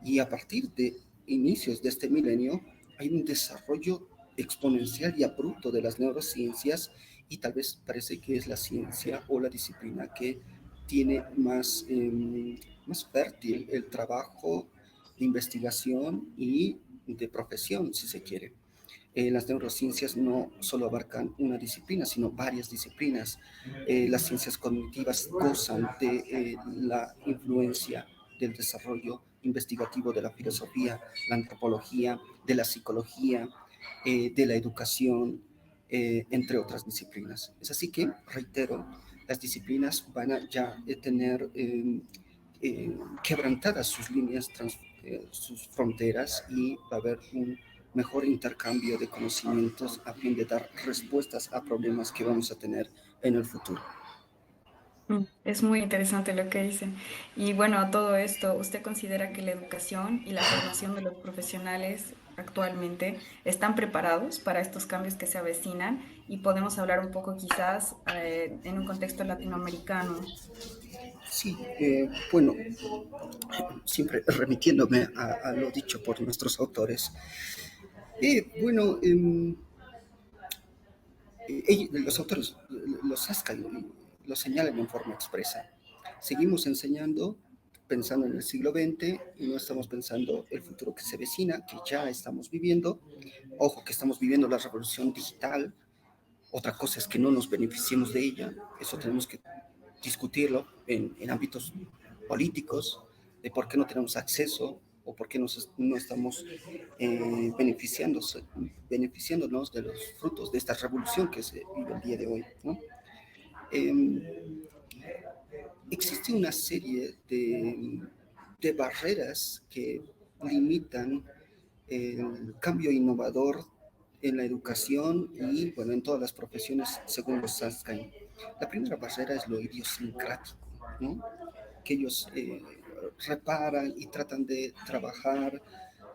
y a partir de inicios de este milenio hay un desarrollo exponencial y abrupto de las neurociencias y tal vez parece que es la ciencia o la disciplina que tiene más fértil el trabajo de investigación y de profesión, si se quiere. Las neurociencias no solo abarcan una disciplina, sino varias disciplinas. Las ciencias cognitivas gozan de la influencia del desarrollo investigativo de la filosofía, la antropología, de la psicología, de la educación, entre otras disciplinas. Es así que, reitero, las disciplinas van a ya tener quebrantadas sus líneas, sus fronteras, y va a haber un mejor intercambio de conocimientos a fin de dar respuestas a problemas que vamos a tener en el futuro. Es muy interesante lo que dicen. Y bueno, a todo esto, ¿usted considera que la educación y la formación de los profesionales actualmente están preparados para estos cambios que se avecinan? Y podemos hablar un poco quizás en un contexto latinoamericano. Sí, bueno, siempre remitiéndome a lo dicho por nuestros autores. Bueno, los autores, los Saskia, lo señalan en forma expresa. Seguimos enseñando pensando en el siglo XX y no estamos pensando el futuro que se vecina, que ya estamos viviendo. Ojo, que estamos viviendo la revolución digital. Otra cosa es que no nos beneficiemos de ella. Eso tenemos que discutirlo en ámbitos políticos, de por qué no tenemos acceso o por qué no estamos beneficiándonos de los frutos de esta revolución que se vive el día de hoy, ¿no? Eh, Existe una serie de barreras que limitan el cambio innovador en la educación y, bueno, en todas las profesiones, según los Saskay. La primera barrera es lo idiosincrático, ¿no? Que ellos reparan y tratan de trabajar,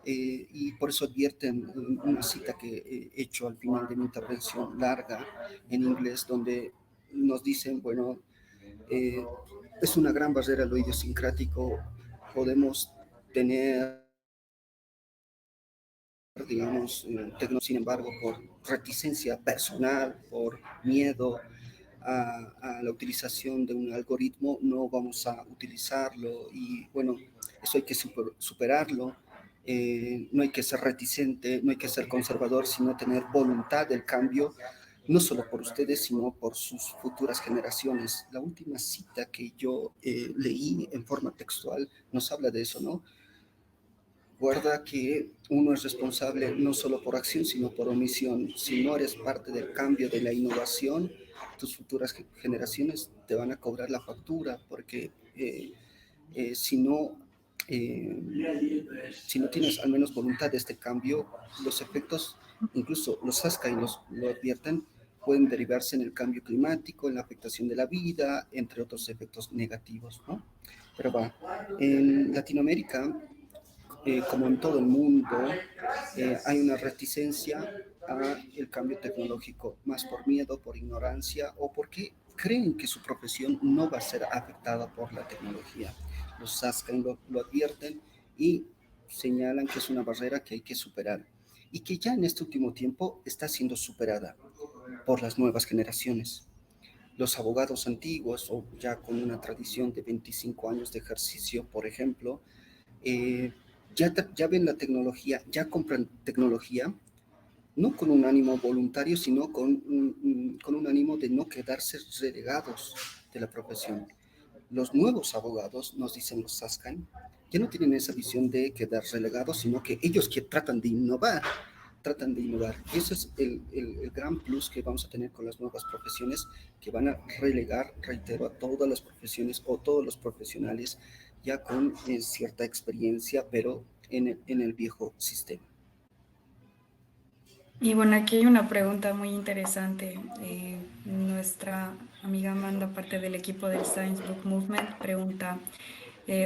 y por eso advierten una cita que he hecho al final de mi intervención larga en inglés, donde nos dicen, bueno, eh, es una gran barrera lo idiosincrático. Podemos tener, digamos, sin embargo, por reticencia personal, por miedo a la utilización de un algoritmo, no vamos a utilizarlo, y bueno, eso hay que superarlo. No hay que ser reticente, no hay que ser conservador, sino tener voluntad del cambio, no solo por ustedes, sino por sus futuras generaciones. La última cita que yo leí en forma textual nos habla de eso, ¿no? Guarda que uno es responsable no solo por acción, sino por omisión. Si no eres parte del cambio, de la innovación, tus futuras generaciones te van a cobrar la factura, porque si no, si no tienes al menos voluntad de este cambio, los efectos, incluso los Saskia lo advierten, pueden derivarse en el cambio climático, en la afectación de la vida, entre otros efectos negativos, ¿no? Pero va, en Latinoamérica, como en todo el mundo, hay una reticencia a el cambio tecnológico, más por miedo, por ignorancia o porque creen que su profesión no va a ser afectada por la tecnología. Los Saskan lo advierten y señalan que es una barrera que hay que superar y que ya en este último tiempo está siendo superada por las nuevas generaciones. Los abogados antiguos, o ya con una tradición de 25 años de ejercicio, por ejemplo, eh, ya ven la tecnología, ya compran tecnología, no con un ánimo voluntario, sino con un ánimo de no quedarse relegados de la profesión. Los nuevos abogados, nos dicen los Saskan, ya no tienen esa visión de quedar relegados, sino que ellos que tratan de innovar, tratan de innovar. Y eso es el gran plus que vamos a tener con las nuevas profesiones, que van a relegar, reitero, a todas las profesiones o todos los profesionales ya con cierta experiencia, pero en el viejo sistema. Y bueno, aquí hay una pregunta muy interesante. Nuestra amiga Amanda, parte del equipo del Science Book Movement, pregunta,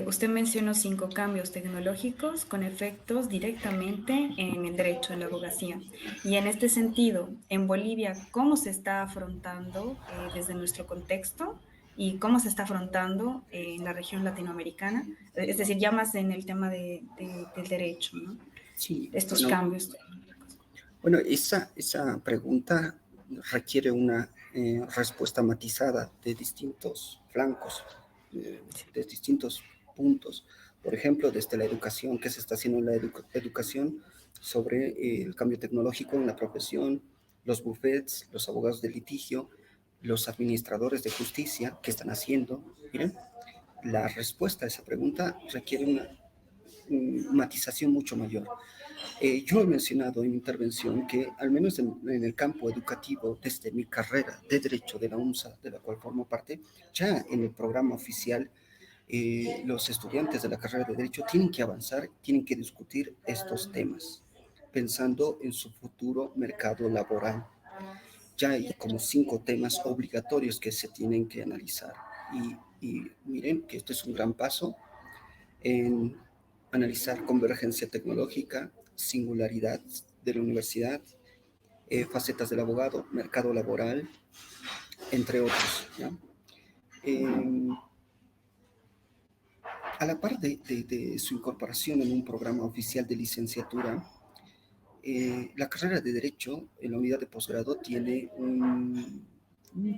usted mencionó 5 cambios tecnológicos con efectos directamente en el derecho, en la abogacía. Y en este sentido, en Bolivia, ¿cómo se está afrontando desde nuestro contexto y cómo se está afrontando en la región latinoamericana? Es decir, ya más en el tema del derecho, ¿no? Sí, Estos bueno, cambios. bueno, esa pregunta requiere una respuesta matizada de distintos flancos, de distintos puntos. Por ejemplo, desde la educación, ¿qué se está haciendo en la educación sobre el cambio tecnológico en la profesión? Los bufetes, los abogados de litigio, los administradores de justicia, ¿qué están haciendo? Miren, la respuesta a esa pregunta requiere una matización mucho mayor. Yo he mencionado en mi intervención que, al menos en el campo educativo, desde mi carrera de Derecho de la UNSA, de la cual formo parte, ya en el programa oficial, los estudiantes de la carrera de Derecho tienen que avanzar, tienen que discutir estos temas, pensando en su futuro mercado laboral. Ya hay como 5 temas obligatorios que se tienen que analizar. Y miren que esto es un gran paso en analizar convergencia tecnológica, singularidad de la universidad, facetas del abogado, mercado laboral, entre otros. ¿Ya? Eh, a la par de su incorporación en un programa oficial de licenciatura, la carrera de Derecho en la unidad de posgrado tiene un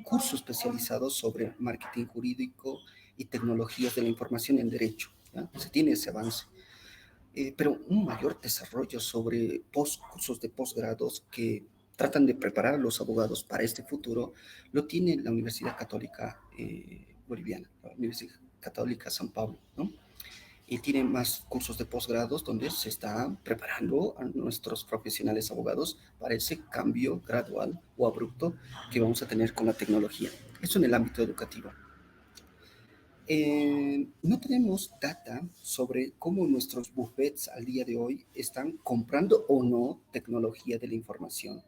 curso especializado sobre marketing jurídico y tecnologías de la información en Derecho. ¿Ya? Se tiene ese avance. Pero un mayor desarrollo sobre cursos de posgrados que tratan de preparar a los abogados para este futuro, lo tiene la Universidad Católica Boliviana, la Universidad Católica San Pablo, ¿no? Y tiene más cursos de posgrados donde se está preparando a nuestros profesionales abogados para ese cambio gradual o abrupto que vamos a tener con la tecnología. Eso en el ámbito educativo. No tenemos data sobre cómo nuestros buffets al día de hoy están comprando o no tecnología de la información.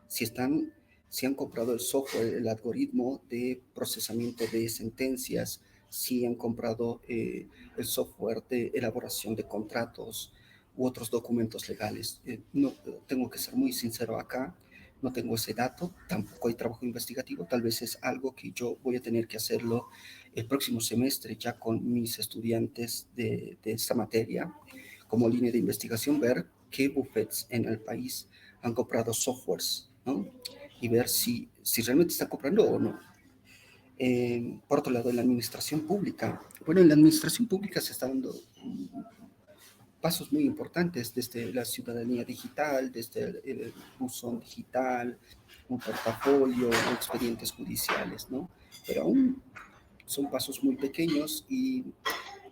Si están, si han comprado el software, el algoritmo de procesamiento de sentencias, si han comprado el software de elaboración de contratos u otros documentos legales. No, tengo que ser muy sincero acá, no tengo ese dato, tampoco hay trabajo investigativo, tal vez es algo que yo voy a tener que hacerlo el próximo semestre ya con mis estudiantes de esta materia, como línea de investigación, ver qué buffets en el país han comprado softwares, ¿no? Y ver si realmente están comprando o no. Por otro lado, en la administración pública, bueno, en la administración pública se están dando pasos muy importantes desde la ciudadanía digital, desde el buzón digital, un portafolio, expedientes judiciales, ¿no? Pero aún son pasos muy pequeños y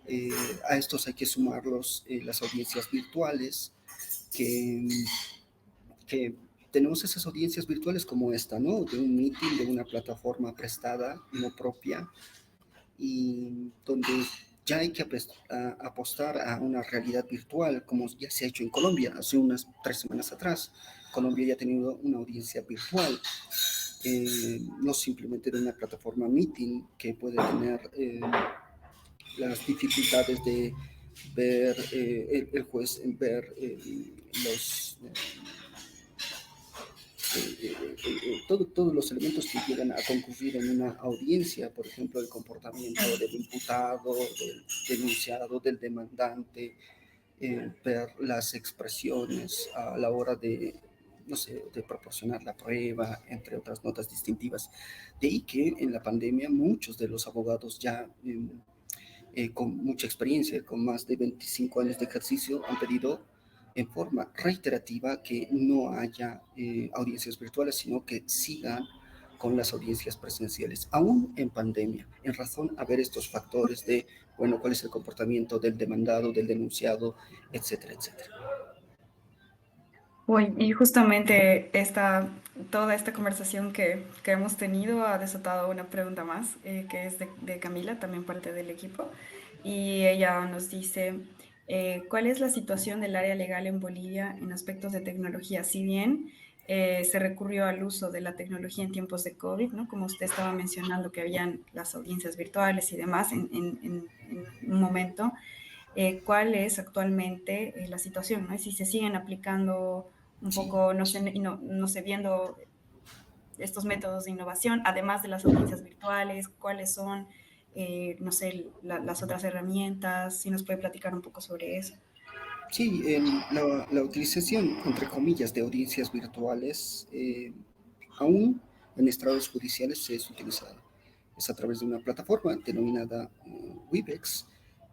eh, a estos hay que sumarlos las audiencias virtuales, que, que tenemos esas audiencias virtuales como esta, ¿no? De un meeting, de una plataforma prestada, no propia, y donde ya hay que apostar a una realidad virtual, como ya se ha hecho en Colombia hace unas 3 semanas atrás. Colombia ya ha tenido una audiencia virtual, no simplemente de una plataforma meeting que puede tener las dificultades de ver el juez, ver los todos los elementos que llegan a concurrir en una audiencia, por ejemplo, el comportamiento del imputado, del denunciado, del demandante, ver las expresiones a la hora de, no sé, de proporcionar la prueba, entre otras notas distintivas. De ahí que en la pandemia muchos de los abogados ya con mucha experiencia, con más de 25 años de ejercicio, han pedido en forma reiterativa que no haya audiencias virtuales, sino que sigan con las audiencias presenciales, aún en pandemia, en razón a ver estos factores de, bueno, cuál es el comportamiento del demandado, del denunciado, etcétera, etcétera. Uy, y justamente toda esta conversación que hemos tenido ha desatado una pregunta más, que es de Camila, también parte del equipo, y ella nos dice, ¿cuál es la situación del área legal en Bolivia en aspectos de tecnología? Si bien se recurrió al uso de la tecnología en tiempos de COVID, ¿no? Como usted estaba mencionando, que habían las audiencias virtuales y demás en un momento, ¿cuál es actualmente la situación? ¿No? Y si se siguen aplicando un Sí, poco, no sé, viendo estos métodos de innovación, además de las audiencias virtuales, cuáles son, no sé, las otras herramientas, si nos puede platicar un poco sobre eso. sí, la utilización, entre comillas, de audiencias virtuales, aún en estrados judiciales es utilizada. Es a través de una plataforma denominada Webex,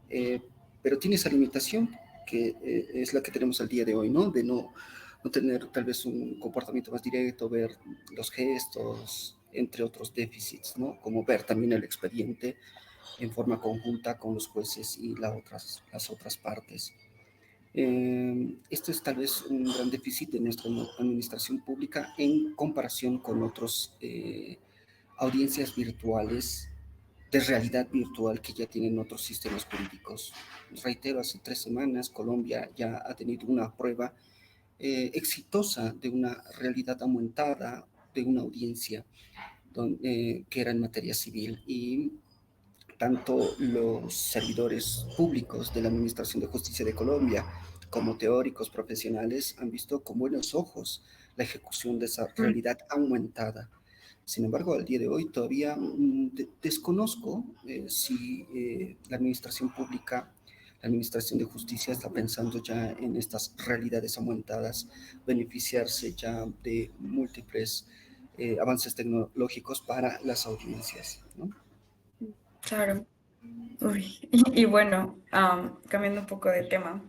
eh, pero tiene esa limitación que es la que tenemos al día de hoy, ¿no? De no tener tal vez un comportamiento más directo, ver los gestos, entre otros déficits, ¿no? Como ver también el expediente. en forma conjunta con los jueces y las otras partes. Esto es tal vez un gran déficit de nuestra administración pública en comparación con otras audiencias virtuales de realidad virtual que ya tienen otros sistemas políticos. Reitero, hace 3 semanas Colombia ya ha tenido una prueba exitosa de una realidad aumentada de una audiencia que era en materia civil, y tanto los servidores públicos de la Administración de Justicia de Colombia como teóricos profesionales han visto con buenos ojos la ejecución de esa realidad aumentada. Sin embargo, al día de hoy todavía desconozco si la administración pública, la administración de justicia está pensando ya en estas realidades aumentadas, beneficiarse ya de múltiples avances tecnológicos para las audiencias, ¿no? Claro. Uy, y bueno, cambiando un poco de tema,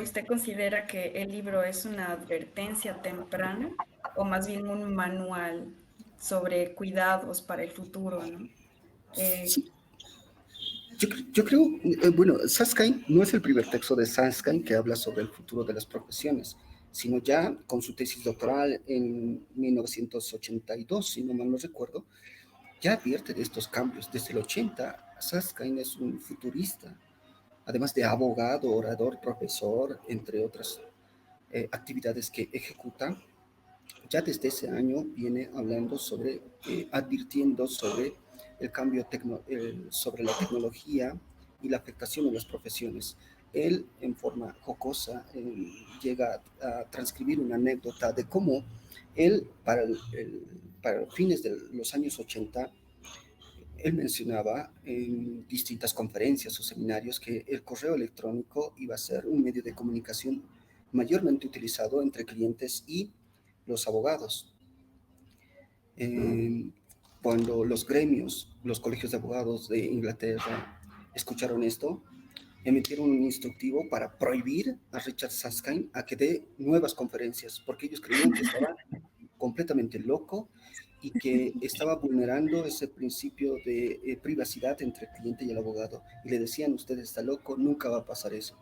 ¿usted considera que el libro es una advertencia temprana o más bien un manual sobre cuidados para el futuro, ¿no? Eh, Sí, yo creo, bueno, Saskine no es el primer texto de Saskine que habla sobre el futuro de las profesiones, sino ya con su tesis doctoral en 1982, si no mal no recuerdo, ya advierte de estos cambios. Desde el 80, Saskine es un futurista, además de abogado, orador, profesor, entre otras actividades que ejecuta. Ya desde ese año viene hablando sobre, advirtiendo sobre el cambio, sobre la tecnología y la afectación en las profesiones. Él, en forma jocosa, llega a transcribir una anécdota de cómo él, para fines de los años 80, él mencionaba en distintas conferencias o seminarios que el correo electrónico iba a ser un medio de comunicación mayormente utilizado entre clientes y los abogados. Eh, Cuando los gremios, los colegios de abogados de Inglaterra escucharon esto, emitieron un instructivo para prohibir a Richard Susskind a que dé nuevas conferencias, porque ellos creían que estaba completamente loco y que estaba vulnerando ese principio de privacidad entre el cliente y el abogado. Y le decían, usted está loco, nunca va a pasar eso.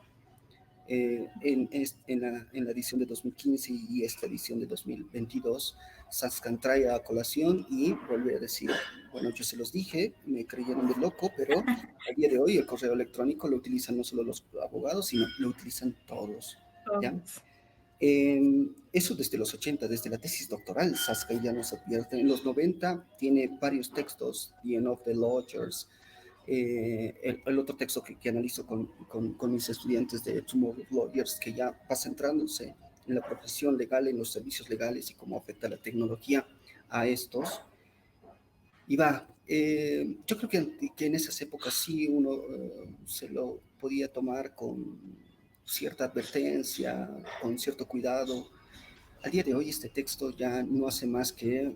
En la edición de 2015 y esta edición de 2022, Susskind trae a colación y vuelve a decir, bueno, yo se los dije, me creyeron de loco, pero al día de hoy el correo electrónico lo utilizan no solo los abogados, sino lo utilizan todos, ¿ya? todos. Eso desde los 80, desde la tesis doctoral, Susskind ya nos advierte. En los 90 tiene varios textos, The End of the Lawyers, el otro texto que analizo con mis estudiantes de Tomorrow Lawyers, que ya va centrándose en la profesión legal, en los servicios legales y cómo afecta la tecnología a estos. Y yo creo que en esas épocas sí uno se lo podía tomar con cierta advertencia, con cierto cuidado. Al día de hoy este texto ya no hace más que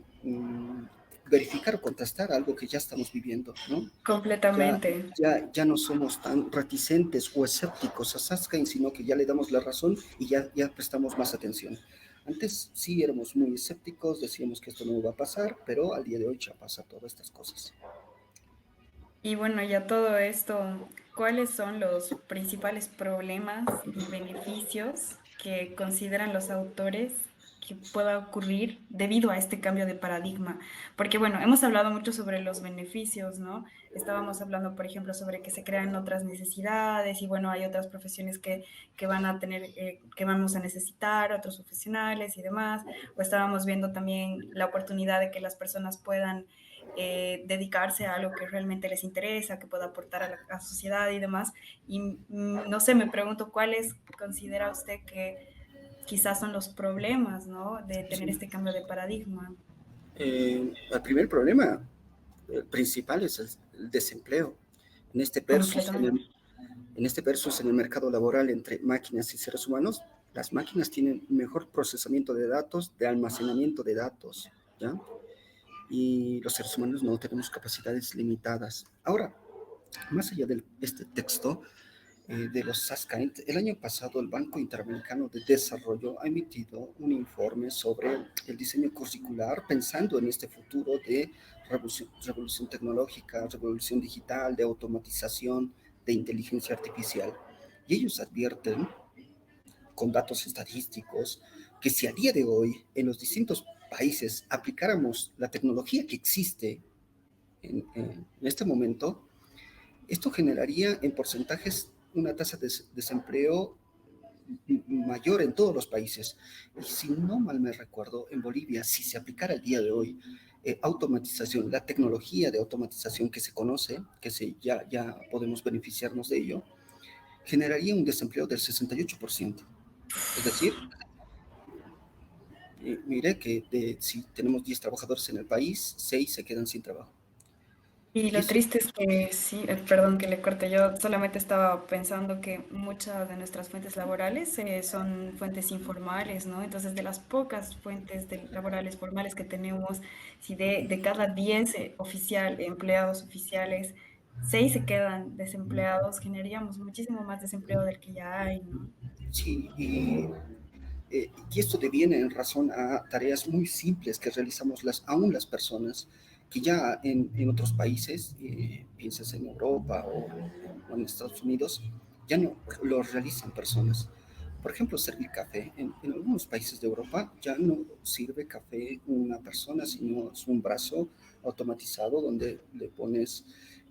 verificar o contrastar algo que ya estamos viviendo, ¿no? Ya, Completamente. ya no somos tan reticentes o escépticos a Susskind, sino que ya le damos la razón y ya prestamos más atención. Antes sí éramos muy escépticos, decíamos que esto no iba a pasar, pero al día de hoy ya pasa todas estas cosas. Y bueno, ya todo esto, ¿cuáles son los principales problemas y beneficios que consideran los autores que pueda ocurrir debido a este cambio de paradigma? Porque bueno, hemos hablado mucho sobre los beneficios, ¿no? Estábamos hablando, por ejemplo, sobre que se crean otras necesidades y bueno, hay otras profesiones que van a tener, que vamos a necesitar, otros profesionales y demás. O estábamos viendo también la oportunidad de que las personas puedan dedicarse a algo que realmente les interesa, que pueda aportar a la sociedad y demás. Y no sé, me pregunto cuáles considera usted que quizás son los problemas, ¿no? De tener Sí. este cambio de paradigma. El primer problema principal es el desempleo. En este versus en Completamente. el, en este versus en el mercado laboral entre máquinas y seres humanos, las máquinas tienen mejor procesamiento de datos, de almacenamiento de datos, ¿ya? Y los seres humanos no tenemos capacidades limitadas. Ahora, más allá de este texto de los Susskind, el año pasado el Banco Interamericano de Desarrollo ha emitido un informe sobre el diseño curricular pensando en este futuro de revolución tecnológica, revolución digital, de automatización, de inteligencia artificial. Y ellos advierten con datos estadísticos que si a día de hoy en los distintos países aplicáramos la tecnología que existe en este momento, esto generaría en porcentajes una tasa de desempleo mayor en todos los países. Y si no mal me recuerdo, en Bolivia, si se aplicara el día de hoy automatización, la tecnología de automatización que se conoce, ya podemos beneficiarnos de ello, generaría un desempleo del 68%. Es decir, mire que si tenemos 10 trabajadores en el país, 6 se quedan sin trabajo. Y Y lo eso, triste es que sí, perdón que le corte, yo solamente estaba pensando que muchas de nuestras fuentes laborales son fuentes informales, ¿no? Entonces, de las pocas fuentes laborales formales que tenemos, si de cada 10 empleados oficiales, 6 se quedan desempleados, generaríamos muchísimo más desempleo del que ya hay, ¿no? sí, y esto deviene en razón a tareas muy simples que realizamos aún las personas, que ya en otros países, piensas en Europa o en Estados Unidos, ya no lo realizan personas. Por ejemplo, servir café. En algunos países de Europa ya no sirve café una persona, sino es un brazo automatizado donde le pones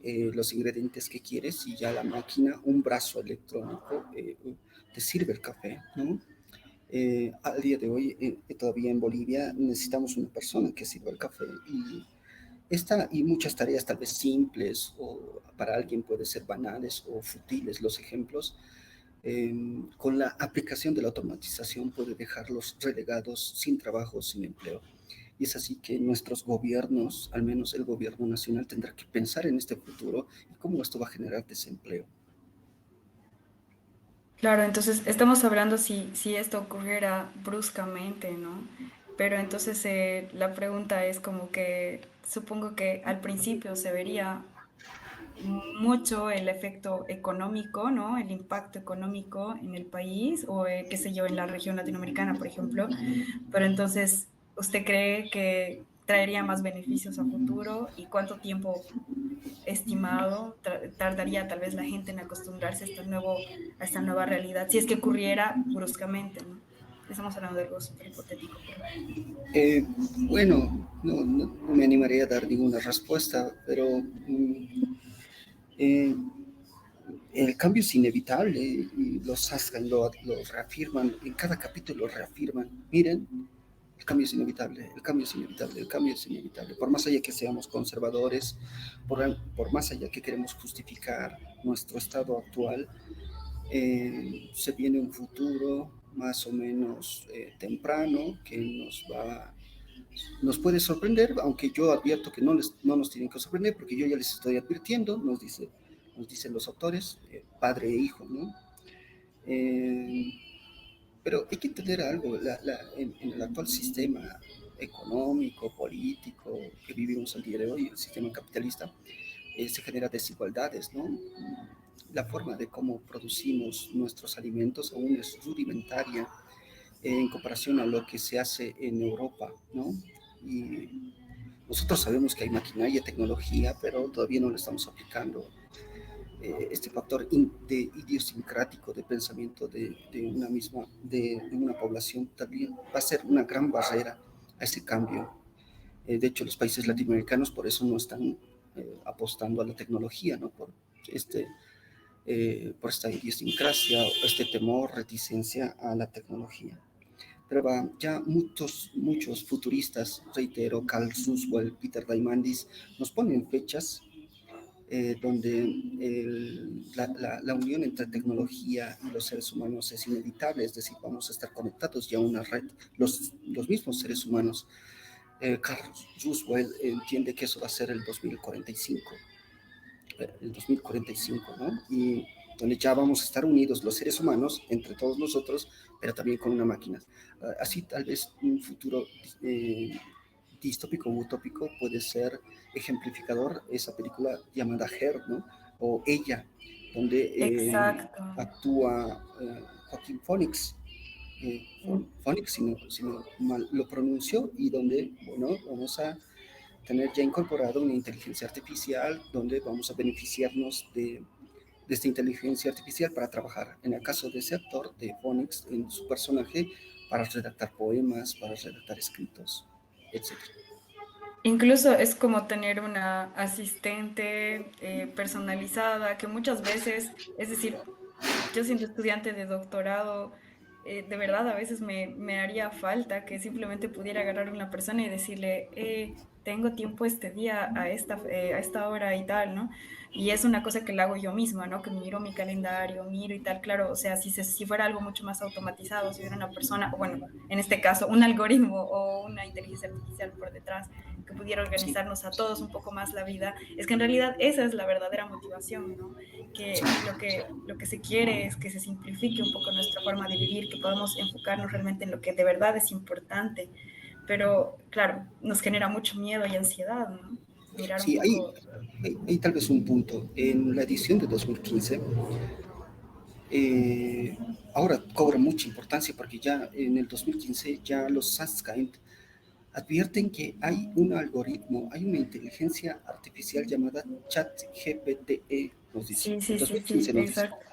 los ingredientes que quieres y ya la máquina, un brazo electrónico, te sirve el café, ¿no? Al día de hoy, todavía en Bolivia, necesitamos una persona que sirva el café y muchas tareas tal vez simples o para alguien puede ser banales o futiles los ejemplos. Con la aplicación de la automatización puede dejarlos relegados sin trabajo, sin empleo. Y es así que nuestros gobiernos, al menos el gobierno nacional, tendrá que pensar en este futuro y cómo esto va a generar desempleo. Claro, entonces estamos hablando si esto ocurriera bruscamente, ¿no? Pero entonces la pregunta es como que supongo que al principio se vería mucho el efecto económico, ¿no? El impacto económico en el país o, qué sé yo, en la región latinoamericana, por ejemplo. Pero entonces, ¿usted cree que traería más beneficios a futuro y cuánto tiempo estimado tardaría tal vez la gente en acostumbrarse a esta nueva realidad, si es que ocurriera bruscamente, ¿no? Estamos hablando de algo súper hipotético, pero... Eh, bueno, no me animaría a dar ninguna respuesta, pero eh, el cambio es inevitable y los Saskan lo reafirman, en cada capítulo lo reafirman. Miren, el cambio es inevitable, el cambio es inevitable, el cambio es inevitable. Por más allá que seamos conservadores, por más allá que queremos justificar nuestro estado actual, se viene un futuro más o menos temprano que nos puede sorprender, aunque yo advierto que no nos tienen que sorprender, porque yo ya les estoy advirtiendo, nos dicen los autores, padre e hijo, ¿no? Eh, pero hay que entender algo, en el actual sistema económico, político que vivimos el día de hoy, el sistema capitalista, se genera desigualdades, ¿no? La forma de cómo producimos nuestros alimentos aún es rudimentaria en comparación a lo que se hace en Europa, ¿no? Y nosotros sabemos que hay maquinaria, tecnología, pero todavía no lo estamos aplicando. Este factor idiosincrático de pensamiento de una población también va a ser una gran barrera a ese cambio. De hecho, los países latinoamericanos por eso no están apostando a la tecnología, ¿no? Este, por esta idiosincrasia, este temor, reticencia a la tecnología. Pero ya muchos futuristas, reitero, Carl Roosevelt, Peter Diamandis, nos ponen fechas donde la unión entre tecnología y los seres humanos es inevitable, es decir, vamos a estar conectados ya a una red, los mismos seres humanos. Carl Roosevelt entiende que eso va a ser el 2045, ¿no? Y donde ya vamos a estar unidos los seres humanos entre todos nosotros, pero también con una máquina. Así tal vez un futuro distópico o utópico puede ser ejemplificador esa película llamada Her, ¿no? O Ella, donde Exacto. actúa Joaquín Phoenix, Phoenix, si no mal lo pronunció, y donde, bueno, vamos a tener ya incorporado una inteligencia artificial donde vamos a beneficiarnos de esta inteligencia artificial para trabajar, en el caso de ese actor de Phoenix, en su personaje, para redactar poemas, para redactar escritos, etcétera. Incluso es como tener una asistente personalizada que muchas veces, es decir, yo siendo estudiante de doctorado, de verdad a veces me haría falta que simplemente pudiera agarrar a una persona y decirle, tengo tiempo este día a esta hora y tal, ¿no? Y es una cosa que la hago yo misma, ¿no? Que miro mi calendario, miro y tal, claro, o sea, si fuera algo mucho más automatizado, si hubiera una persona, o bueno, en este caso, un algoritmo o una inteligencia artificial por detrás que pudiera Sí, organizarnos a todos un poco más la vida, es que en realidad esa es la verdadera motivación, ¿no? sí, Que lo que se quiere es que se simplifique un poco nuestra forma de vivir, que podamos enfocarnos realmente en lo que de verdad es importante. Pero claro, nos genera mucho miedo y ansiedad, ¿no? Mirar un sí, poco. hay tal vez un punto. En la edición de 2015, eh, ahora cobra mucha importancia porque ya en el 2015 ya los Susskind advierten que hay un algoritmo, hay una inteligencia artificial llamada ChatGPT, nos dice. Sí, El sí, sí, sí, 2015 nos dice. exacto.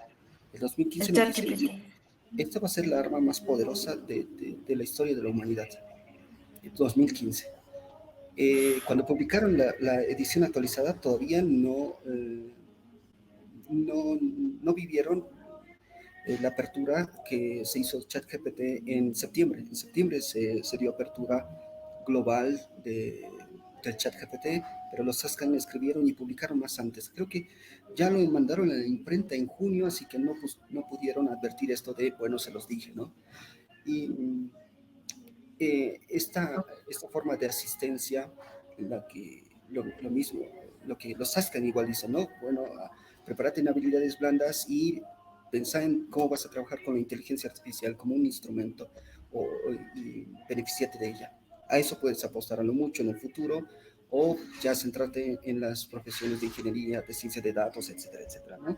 El 2015 El nos chat dice, GPT. esta va a ser la arma más poderosa de la historia de la humanidad. 2015. Cuando publicaron la edición actualizada, todavía no vivieron la apertura que se hizo ChatGPT en septiembre. En septiembre se dio apertura global del ChatGPT, pero los Saskan escribieron y publicaron más antes. Creo que ya lo mandaron a la imprenta en junio, así que no pudieron advertir esto de, bueno, se los dije, ¿no? Y esta forma de asistencia, en la que lo mismo, lo que los Saskan igual dicen, ¿no? Bueno, prepárate en habilidades blandas y pensá en cómo vas a trabajar con la inteligencia artificial como un instrumento y beneficiate de ella. A eso puedes apostar a lo mucho en el futuro o ya centrarte en las profesiones de ingeniería, de ciencia de datos, etcétera, etcétera, ¿no?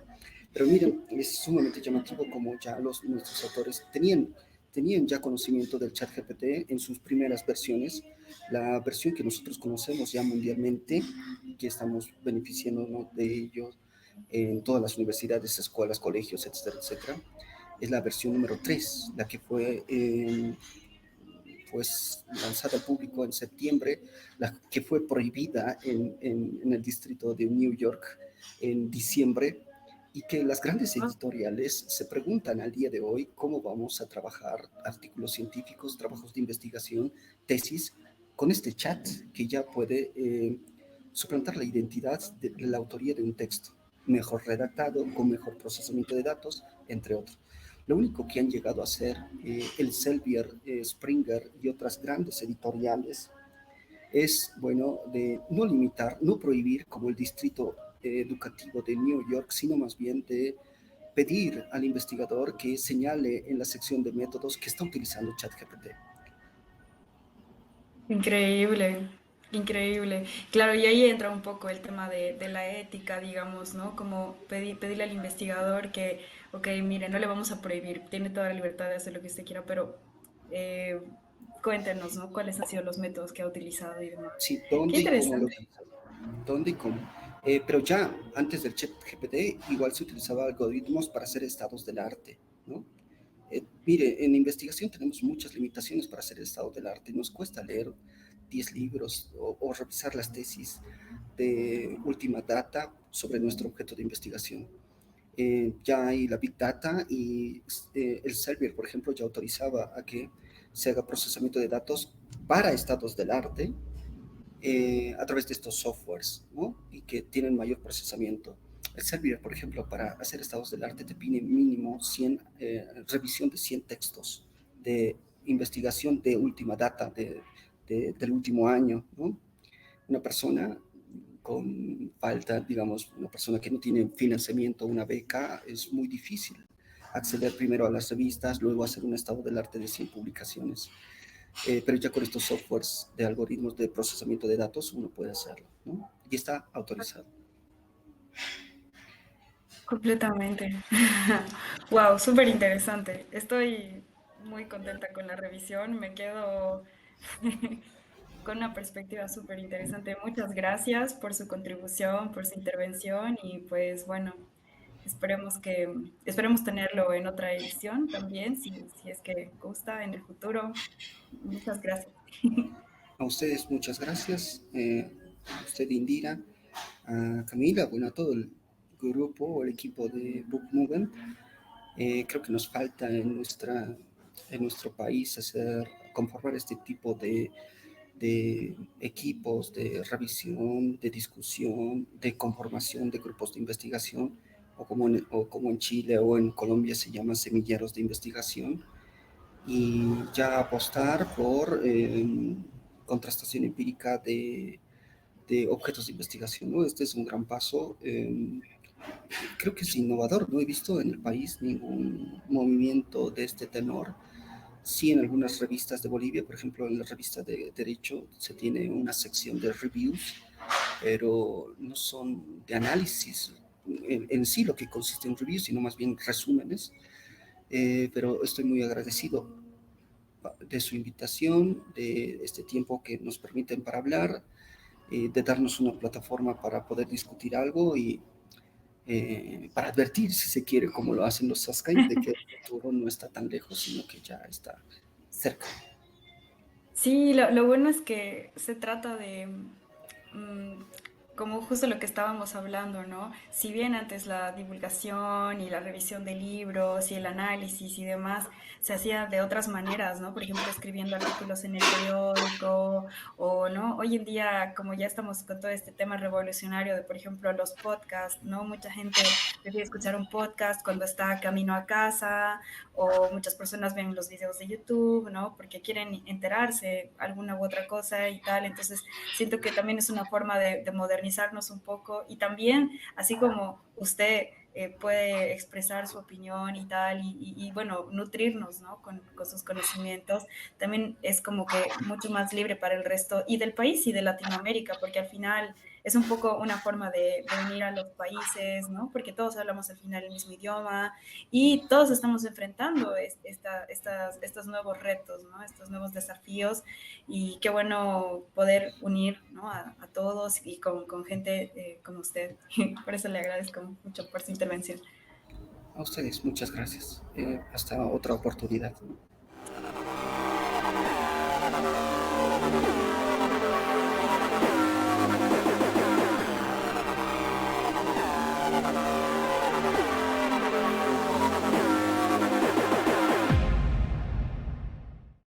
Pero miren, es sumamente llamativo como ya nuestros autores tenían ya conocimiento del chat GPT en sus primeras versiones, la versión que nosotros conocemos ya mundialmente, que estamos beneficiándonos de ello en todas las universidades, escuelas, colegios, etcétera, etcétera, es la versión número 3, la que pues lanzada al público en septiembre, la que fue prohibida en el distrito de New York en diciembre, y que las grandes editoriales se preguntan al día de hoy cómo vamos a trabajar artículos científicos, trabajos de investigación, tesis, con este chat que ya puede suplantar la identidad de la autoría de un texto, mejor redactado, con mejor procesamiento de datos, entre otros. Lo único que han llegado a hacer Elsevier, Springer y otras grandes editoriales es, bueno, de no limitar, no prohibir como el distrito educativo de New York, sino más bien de pedir al investigador que señale en la sección de métodos que está utilizando ChatGPT. Increíble, increíble. Claro, y ahí entra un poco el tema de la ética, digamos, ¿no? Como pedirle al investigador que, ok, mire, no le vamos a prohibir, tiene toda la libertad de hacer lo que usted quiera, pero eh, cuéntenos, ¿no? ¿Cuáles han sido los métodos que ha utilizado y demás? Sí, Qué dónde y cómo lo interesante. utiliza. Dónde y cómo. Pero ya antes del ChatGPT igual se utilizaba algoritmos para hacer estados del arte, ¿no? Mire, en investigación tenemos muchas limitaciones para hacer el estado del arte. Nos cuesta leer 10 libros o revisar las tesis de última data sobre nuestro objeto de investigación. Ya hay la Big Data y el Elsevier, por ejemplo, ya autorizaba a que se haga procesamiento de datos para estados del arte a través de estos softwares, ¿no? Y que tienen mayor procesamiento. El Elsevier, por ejemplo, para hacer estados del arte te pide mínimo 100, revisión de 100 textos de investigación de última data, del último año, ¿no? Una persona con falta, digamos, una persona que no tiene financiamiento, una beca, es muy difícil acceder primero a las revistas, luego hacer un estado del arte de 100 publicaciones. Pero ya con estos softwares de algoritmos de procesamiento de datos uno puede hacerlo, ¿no? Y está autorizado. Completamente. Wow, súper interesante. Estoy muy contenta con la revisión. Me quedo con una perspectiva súper interesante. Muchas gracias por su contribución, por su intervención y pues bueno, esperemos tenerlo en otra edición también, si es que gusta en el futuro. Muchas gracias. A ustedes muchas gracias, a usted Indira, a Camila, bueno, a todo el grupo o el equipo de Book Movement. Creo que nos falta en nuestro país conformar este tipo de equipos de revisión, de discusión, de conformación de grupos de investigación, o como en Chile o en Colombia se llaman semilleros de investigación, y ya apostar por contrastación empírica de objetos de investigación, ¿no? Este es un gran paso. Creo que es innovador, no he visto en el país ningún movimiento de este tenor. Sí, en algunas revistas de Bolivia, por ejemplo, en la revista de Derecho se tiene una sección de reviews, pero no son de análisis en sí lo que consiste en reviews, sino más bien resúmenes. Pero estoy muy agradecido de su invitación, de este tiempo que nos permiten para hablar, de darnos una plataforma para poder discutir algo y para advertir, si se quiere, como lo hacen los Saskai, de que el futuro no está tan lejos, sino que ya está cerca. Sí, lo bueno es que se trata de, como justo lo que estábamos hablando, ¿no? Si bien antes la divulgación y la revisión de libros y el análisis y demás se hacía de otras maneras, ¿no? Por ejemplo, escribiendo artículos en el periódico o, ¿no? Hoy en día, como ya estamos con todo este tema revolucionario de, por ejemplo, los podcasts, ¿no? Mucha gente prefiere escuchar un podcast cuando está camino a casa o muchas personas ven los videos de YouTube, ¿no? Porque quieren enterarse alguna u otra cosa y tal. Entonces, siento que también es una forma de modernizarnos un poco y también, así como usted puede expresar su opinión y tal, y bueno, nutrirnos, ¿no? Con sus conocimientos, también es como que mucho más libre para el resto y del país y de Latinoamérica, porque al final es un poco una forma de unir a los países, ¿no? Porque todos hablamos al final el mismo idioma y todos estamos enfrentando estos nuevos retos, ¿no? Estos nuevos desafíos y qué bueno poder unir, ¿no? A todos y con gente como usted. Por eso le agradezco mucho por su intervención. A ustedes, muchas gracias. Hasta otra oportunidad.